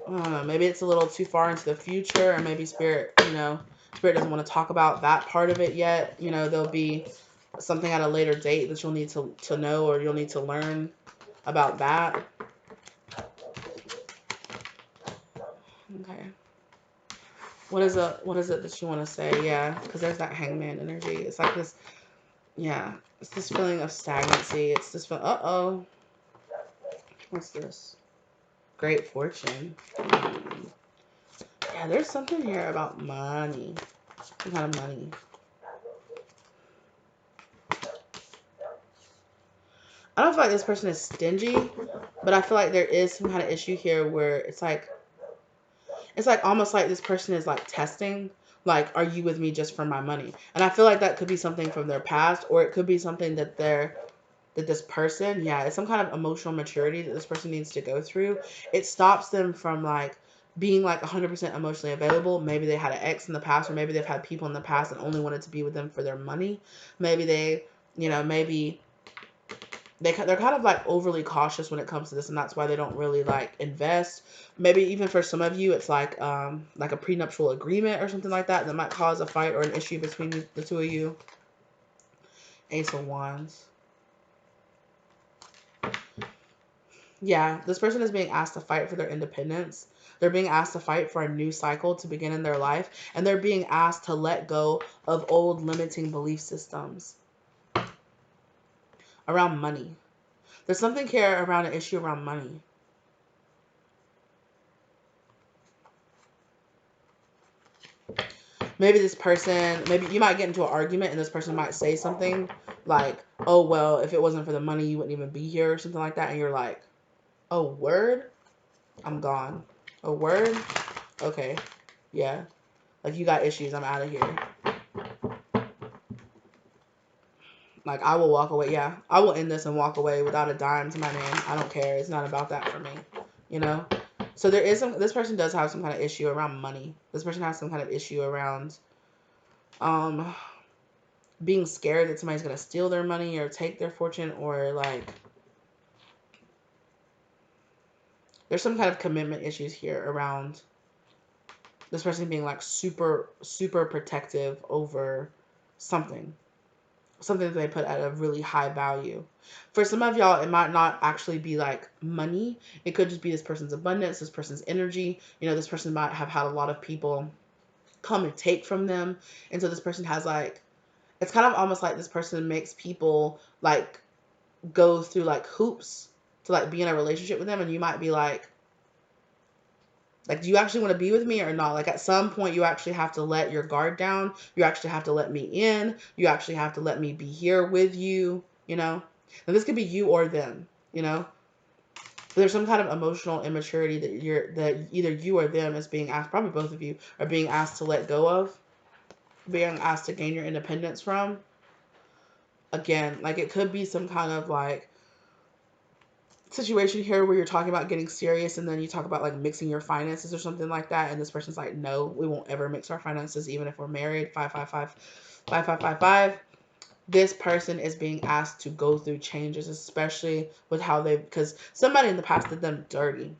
don't know, maybe it's a little too far into the future, or maybe Spirit doesn't want to talk about that part of it yet. You know, there'll be something at a later date that you'll need to know, or you'll need to learn about that. Okay. What is it that you want to say? Yeah, because there's that hangman energy. It's like this, yeah, it's this feeling of stagnancy. It's this feeling, uh-oh. What's this? Great fortune. Yeah, there's something here about money. Some kind of money. I don't feel like this person is stingy, but I feel like there is some kind of issue here where it's like almost like this person is like testing, like, are you with me just for my money? And I feel like that could be something from their past, or it could be something that this person, yeah, it's some kind of emotional maturity that this person needs to go through. It stops them from like being like 100% emotionally available. Maybe they had an ex in the past, or maybe they've had people in the past that only wanted to be with them for their money. Maybe they're kind of like overly cautious when it comes to this, and that's why they don't really like invest. Maybe even for some of you, it's like a prenuptial agreement or something like that might cause a fight or an issue between the two of you. Ace of Wands. Yeah, this person is being asked to fight for their independence. They're being asked to fight for a new cycle to begin in their life, and they're being asked to let go of old limiting belief systems around money. There's something here around an issue around money. Maybe you might get into an argument and this person might say something like, oh, well, if it wasn't for the money, you wouldn't even be here or something like that. And you're like, oh, word? I'm gone. A word? Okay. Yeah. Like, you got issues. I'm out of here. Like, I will walk away. Yeah. I will end this and walk away without a dime to my name. I don't care. It's not about that for me. You know? So this person does have some kind of issue around money. This person has some kind of issue around, being scared that somebody's going to steal their money or take their fortune, or like there's some kind of commitment issues here around this person being like super, super protective over something. Something that they put at a really high value. For some of y'all, it might not actually be like money. It could just be this person's abundance, this person's energy. You know, this person might have had a lot of people come and take from them. And so this person has like, it's kind of almost like this person makes people like go through like hoops to like be in a relationship with them. And you might be like, do you actually want to be with me or not? Like at some point you actually have to let your guard down. You actually have to let me in. You actually have to let me be here with you, you know? And this could be you or them, you know? There's some kind of emotional immaturity that either you or them is being asked, probably both of you, are being asked to let go of, being asked to gain your independence from. Again, like it could be some kind of like situation here where you're talking about getting serious and then you talk about like mixing your finances or something like that, and this person's like, no, we won't ever mix our finances even if we're married. 555 This person is being asked to go through changes, especially with how they, because somebody in the past did them dirty.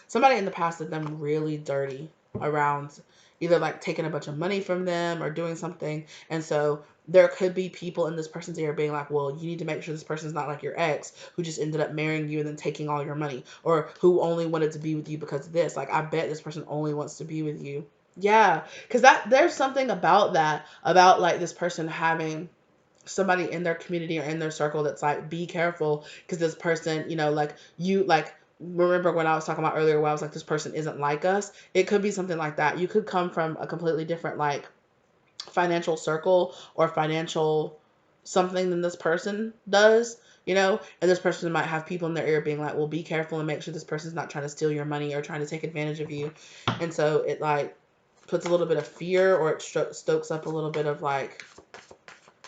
Somebody in the past did them really dirty around either like taking a bunch of money from them or doing something. And so there could be people in this person's ear being like, well, you need to make sure this person's not like your ex who just ended up marrying you and then taking all your money, or who only wanted to be with you because of this. Like, I bet this person only wants to be with you. Yeah, because there's something about that, about like this person having somebody in their community or in their circle that's like, be careful, because this person, you know, like you, like, remember when I was talking about earlier where I was like, this person isn't like us. It could be something like that. You could come from a completely different like financial circle or financial something than this person does, you know, and this person might have people in their ear being like, well, be careful and make sure this person's not trying to steal your money or trying to take advantage of you. And so it like puts a little bit of fear, or it stokes up a little bit of like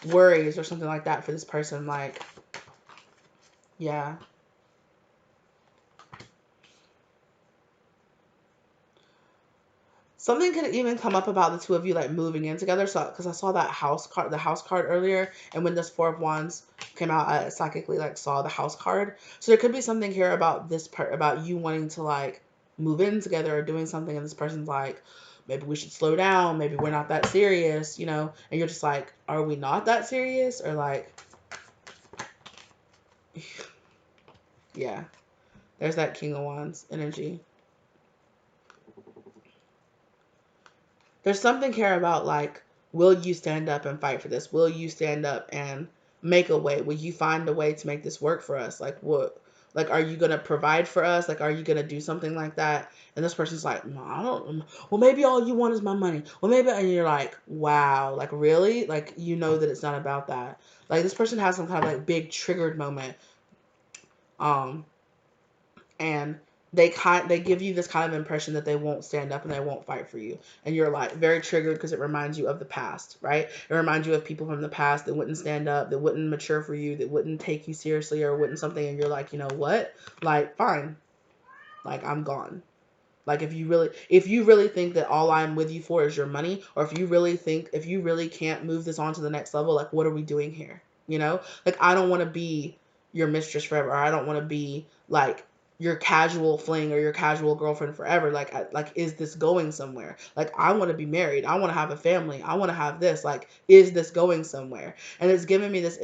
worries or something like that for this person. Like, yeah. Something could even come up about the two of you like moving in together. So, because I saw that house card, the house card earlier, and when this Four of Wands came out, I psychically like saw the house card. So there could be something here about this part, about you wanting to like move in together or doing something, and this person's like, maybe we should slow down. Maybe we're not that serious, you know. And you're just like, are we not that serious? Or like, yeah, there's that King of Wands energy. There's something here about like, will you stand up and fight for this? Will you stand up and make a way? Will you find a way to make this work for us? Like, what? Like, are you gonna provide for us? Like, are you gonna do something like that? And this person's like, no, I don't. Well, maybe all you want is my money. Well, maybe, and you're like, wow, like really? Like, you know that it's not about that. Like, this person has some kind of like big triggered moment. Um, and they give you this kind of impression that they won't stand up and they won't fight for you, and you're like very triggered because it reminds you of the past, right? It reminds you of people from the past that wouldn't stand up, that wouldn't mature for you, that wouldn't take you seriously, or wouldn't something, and you're like, you know what, like, fine, like, I'm gone. Like, if you really think that all I'm with you for is your money, or if you really can't move this on to the next level, like, what are we doing here? You know? Like, I don't want to be your mistress forever, or I don't want to be like your casual fling or your casual girlfriend forever. Like, is this going somewhere? Like, I want to be married. I want to have a family. I want to have this. Like, is this going somewhere? And it's giving me this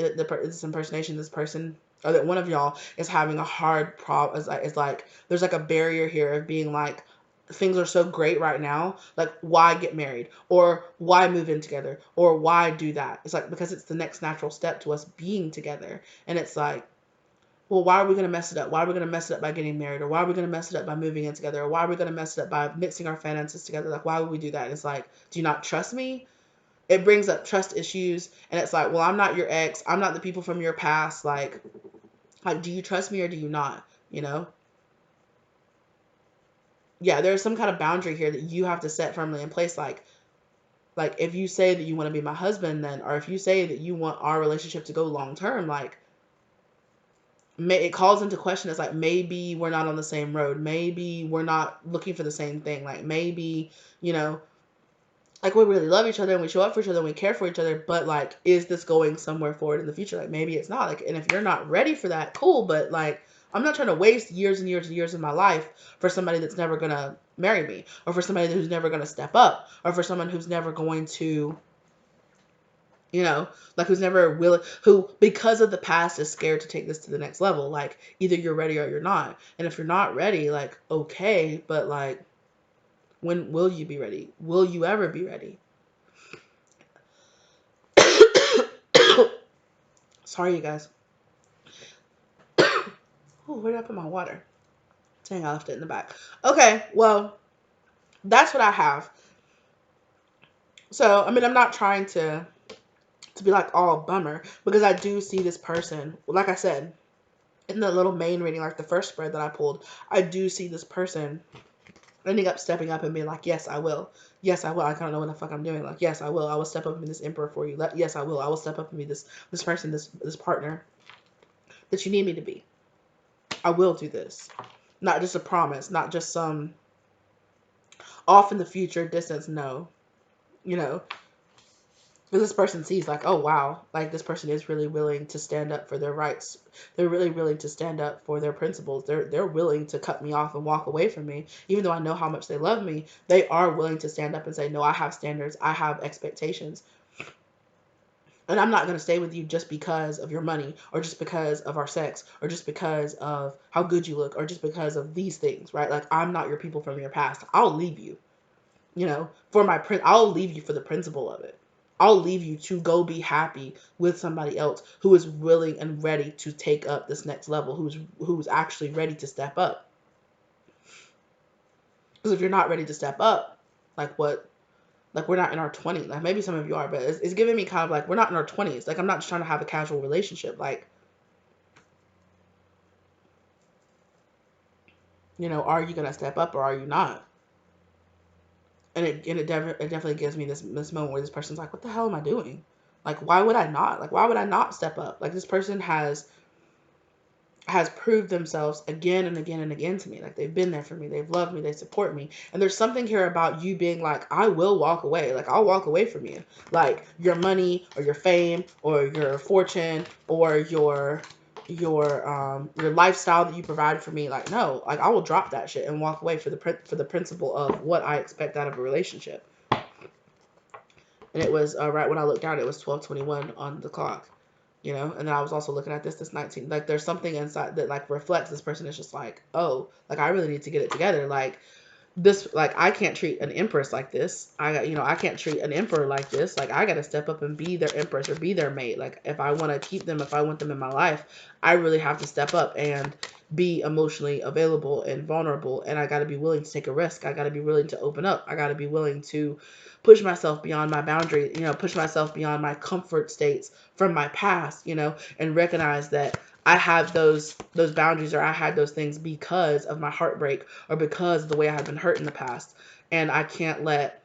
impersonation. This person, or that one of y'all is having a hard problem. It's like there's like a barrier here of being like, things are so great right now, like, why get married, or why move in together, or why do that? It's like, because it's the next natural step to us being together. And it's like, well, why are we going to mess it up? Why are we going to mess it up by getting married? Or why are we going to mess it up by moving in together? Or why are we going to mess it up by mixing our finances together? Like, why would we do that? And it's like, do you not trust me? It brings up trust issues. And it's like, well, I'm not your ex. I'm not the people from your past. Like, do you trust me or do you not? You know? Yeah, there's some kind of boundary here that you have to set firmly in place. Like, if you say that you want to be my husband, then, or if you say that you want our relationship to go long term, like, it calls into question. It's like, maybe we're not on the same road. Maybe we're not looking for the same thing. Like, maybe, you know, like, we really love each other and we show up for each other and we care for each other, but like, is this going somewhere forward in the future? Like, maybe it's not. Like, and if you're not ready for that, cool, but like, I'm not trying to waste years and years and years of my life for somebody that's never gonna marry me, or for somebody who's never gonna step up, or for someone who's never going to, you know, like, who's never willing, who, because of the past, is scared to take this to the next level. Like, either you're ready or you're not. And if you're not ready, like, okay, but like, when will you be ready? Will you ever be ready? Sorry, you guys. Oh, where did I put my water? Dang, I left it in the back. Okay, well, that's what I have. So, I mean, I'm not trying to be like all bummer, because I do see this person, like I said, in the little main reading, like the first spread that I pulled, I do see this person ending up stepping up and being like, yes, I will. Yes, I will. I don't know what the fuck I'm doing. Like, yes, I will. I will step up and be this emperor for you. Yes, I will. I will step up and be this person, this partner that you need me to be. I will do this. Not just a promise, not just some off in the future distance, no. You know, because this person sees like, oh wow, like, this person is really willing to stand up for their rights. They're really willing to stand up for their principles. They're willing to cut me off and walk away from me, even though I know how much they love me. They are willing to stand up and say, no, I have standards, I have expectations, and I'm not going to stay with you just because of your money, or just because of our sex, or just because of how good you look, or just because of these things, right? Like, I'm not your people from your past. I'll leave you, you know, for my print. I'll leave you for the principle of it. I'll leave you to go be happy with somebody else who is willing and ready to take up this next level, who's actually ready to step up. Because if you're not ready to step up, like, what? Like, we're not in our 20s. Like, maybe some of you are, but it's giving me kind of like, we're not in our 20s. Like, I'm not just trying to have a casual relationship. Like, you know, are you gonna step up or are you not? And it definitely gives me this moment where this person's like, what the hell am I doing? Like, why would I not? Like, why would I not step up? Like, this person has proved themselves again and again and again to me. Like, they've been there for me, they've loved me, they support me. And there's something here about you being like, I will walk away. Like, I'll walk away from you. Like, your money or your fame or your fortune or your lifestyle that you provide for me. Like, no, like, I will drop that shit and walk away for the principle of what I expect out of a relationship. And it was right when I looked down, it was 12:21 on the clock. You know, and then I was also looking at this 19, like, there's something inside that like reflects this person is just like, oh, like, I really need to get it together. Like, this, like, I can't treat an empress like this. I can't treat an emperor like this. Like, I got to step up and be their empress or be their mate. Like, if I want to keep them, if I want them in my life, I really have to step up and be emotionally available and vulnerable. And I got to be willing to take a risk. I got to be willing to open up. I got to be willing to push myself beyond my boundary, push myself beyond my comfort states from my past, and recognize that I have those boundaries, or I had those things because of my heartbreak or because of the way I have been hurt in the past. And I can't let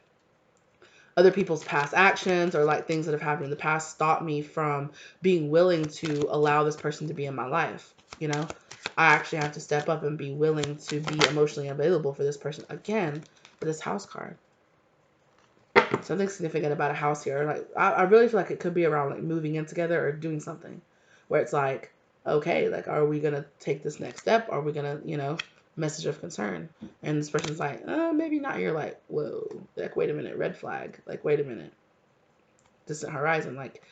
other people's past actions or like things that have happened in the past stop me from being willing to allow this person to be in my life. I actually have to step up and be willing to be emotionally available for this person. Again, for this house card. Something significant about a house here. Like, I really feel like it could be around like moving in together or doing something where it's like, okay, like, are we gonna take this next step? Are we gonna, message of concern? And this person's like, maybe not. You're like, whoa, like, wait a minute, red flag. Like, wait a minute, distant horizon. Like,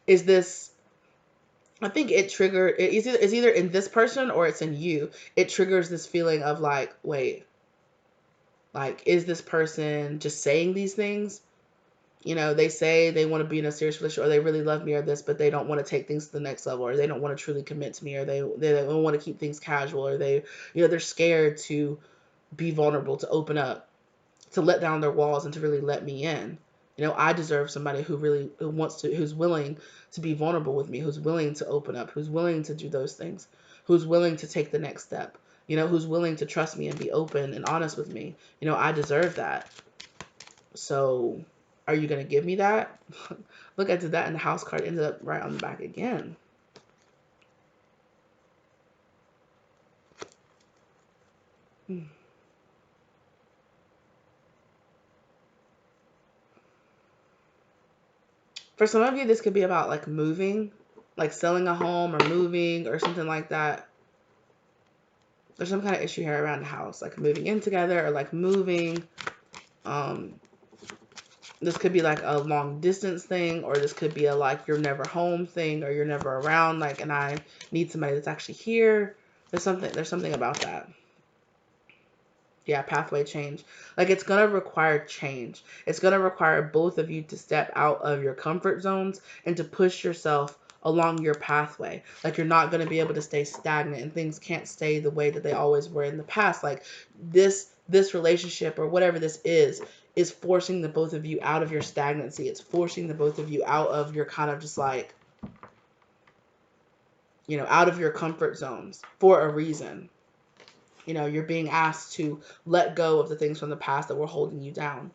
is this? I think it triggered. It's either in this person or it's in you. It triggers this feeling of like, wait, like, is this person just saying these things? They say they want to be in a serious relationship, or they really love me, or this, but they don't want to take things to the next level, or they don't want to truly commit to me, or they don't want to keep things casual, or they're scared to be vulnerable, to open up, to let down their walls, and to really let me in. I deserve somebody who's willing to be vulnerable with me, who's willing to open up, who's willing to do those things, who's willing to take the next step, who's willing to trust me and be open and honest with me. I deserve that. So, are you going to give me that? Look, I did that and the house card ended up right on the back again. For some of you, this could be about like moving, like selling a home or moving or something like that. There's some kind of issue here around the house, like moving in together or like moving. This could be like a long distance thing, or this could be a like you're never home thing, or you're never around, like, and I need somebody that's actually here. There's something about that. Yeah, pathway change. Like, it's going to require change. It's going to require both of you to step out of your comfort zones and to push yourself along your pathway. Like, you're not going to be able to stay stagnant, and things can't stay the way that they always were in the past. Like, this relationship or whatever this is forcing the both of you out of your stagnancy. It's forcing the both of you out of your kind of just like, out of your comfort zones for a reason. You're being asked to let go of the things from the past that were holding you down.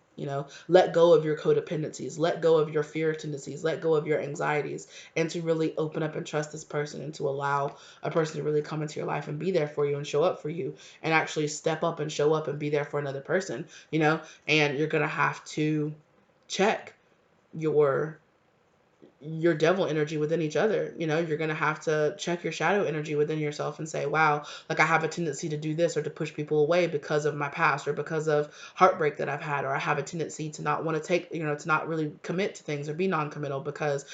Let go of your codependencies, let go of your fear tendencies, let go of your anxieties, and to really open up and trust this person, and to allow a person to really come into your life and be there for you and show up for you, and actually step up and show up and be there for another person, and you're going to have to check your devil energy within each other. You're going to have to check your shadow energy within yourself and say, wow, like, I have a tendency to do this or to push people away because of my past or because of heartbreak that I've had, or I have a tendency to not want to take, to not really commit to things or be non-committal because,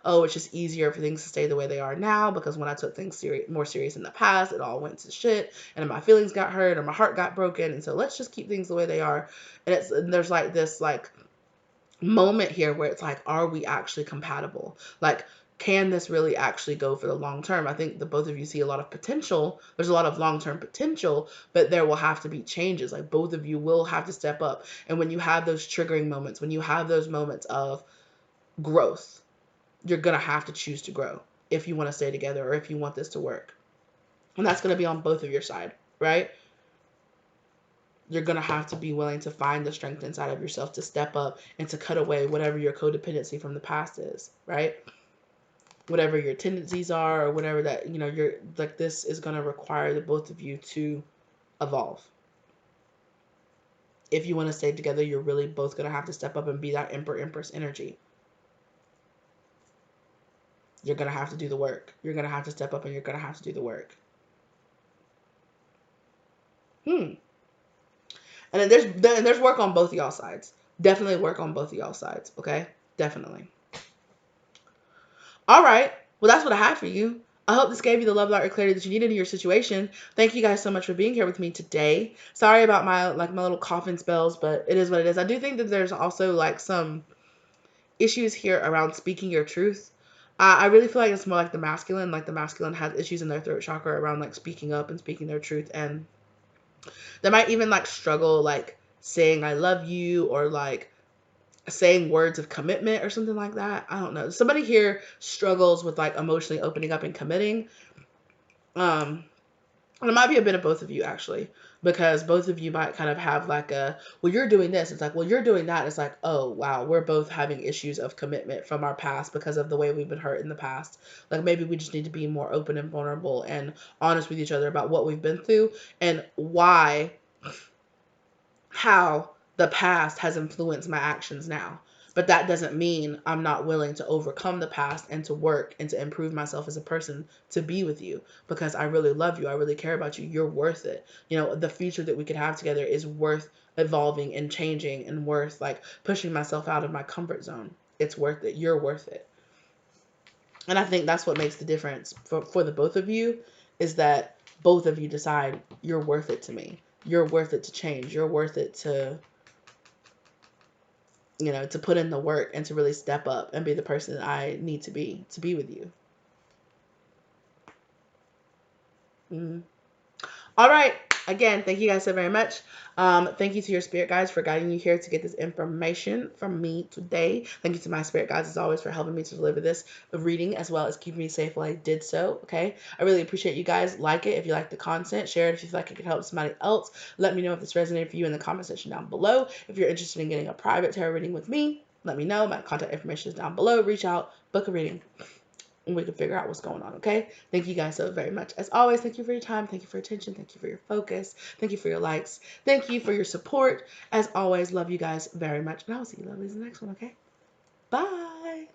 oh, it's just easier for things to stay the way they are now, because when I took things more serious in the past, it all went to shit and my feelings got hurt or my heart got broken. And so let's just keep things the way they are. And there's like this like moment here where it's like, are we actually compatible? Like, can this really actually go for the long term? I think the both of you see a lot of potential. There's a lot of long-term potential, but there will have to be changes. Like, both of you will have to step up. And when you have those triggering moments, when you have those moments of growth, you're going to have to choose to grow if you want to stay together or if you want this to work. And that's going to be on both of your side, right? You're going to have to be willing to find the strength inside of yourself to step up and to cut away whatever your codependency from the past is, right? Whatever your tendencies are, or whatever that, you're like, this is going to require the both of you to evolve. If you want to stay together, you're really both going to have to step up and be that Empress energy. You're going to have to do the work. You're going to have to step up and you're going to have to do the work. And then there's work on both of y'all sides. Definitely work on both of y'all sides, okay? Definitely. All right. Well, that's what I have for you. I hope this gave you the love, light, or clarity that you needed in your situation. Thank you guys so much for being here with me today. Sorry about my little coughing spells, but it is what it is. I do think that there's also like some issues here around speaking your truth. I really feel like it's more like the masculine. Like, the masculine has issues in their throat chakra around like speaking up and speaking their truth, and they might even like struggle like saying I love you, or like saying words of commitment or something like that. I don't know. Somebody here struggles with like emotionally opening up and committing. And it might be a bit of both of you, actually, because both of you might kind of have like a, well, you're doing this. It's like, well, you're doing that. It's like, oh, wow, we're both having issues of commitment from our past because of the way we've been hurt in the past. Like, maybe we just need to be more open and vulnerable and honest with each other about what we've been through and how the past has influenced my actions now. But that doesn't mean I'm not willing to overcome the past and to work and to improve myself as a person to be with you, because I really love you. I really care about you. You're worth it. The future that we could have together is worth evolving and changing, and worth like pushing myself out of my comfort zone. It's worth it. You're worth it. And I think that's what makes the difference for the both of you, is that both of you decide you're worth it to me. You're worth it to change. You're worth it to, to put in the work and to really step up and be the person that I need to be with you. Mm-hmm. All right. Again, thank you guys so very much. Thank you to your spirit guides for guiding you here to get this information from me today. Thank you to my spirit guides, as always, for helping me to deliver this reading, as well as keeping me safe while I did so. Okay. I really appreciate you guys. Like it if you like the content. Share it if you feel like it could help somebody else. Let me know if this resonated for you in the comment section down below. If you're interested in getting a private tarot reading with me, let me know. My contact information is down below. Reach out, book a reading, and we can figure out what's going on, okay? Thank you guys so very much. As always, thank you for your time. Thank you for your attention. Thank you for your focus. Thank you for your likes. Thank you for your support. As always, love you guys very much. And I will see you lovelies in the next one, okay? Bye.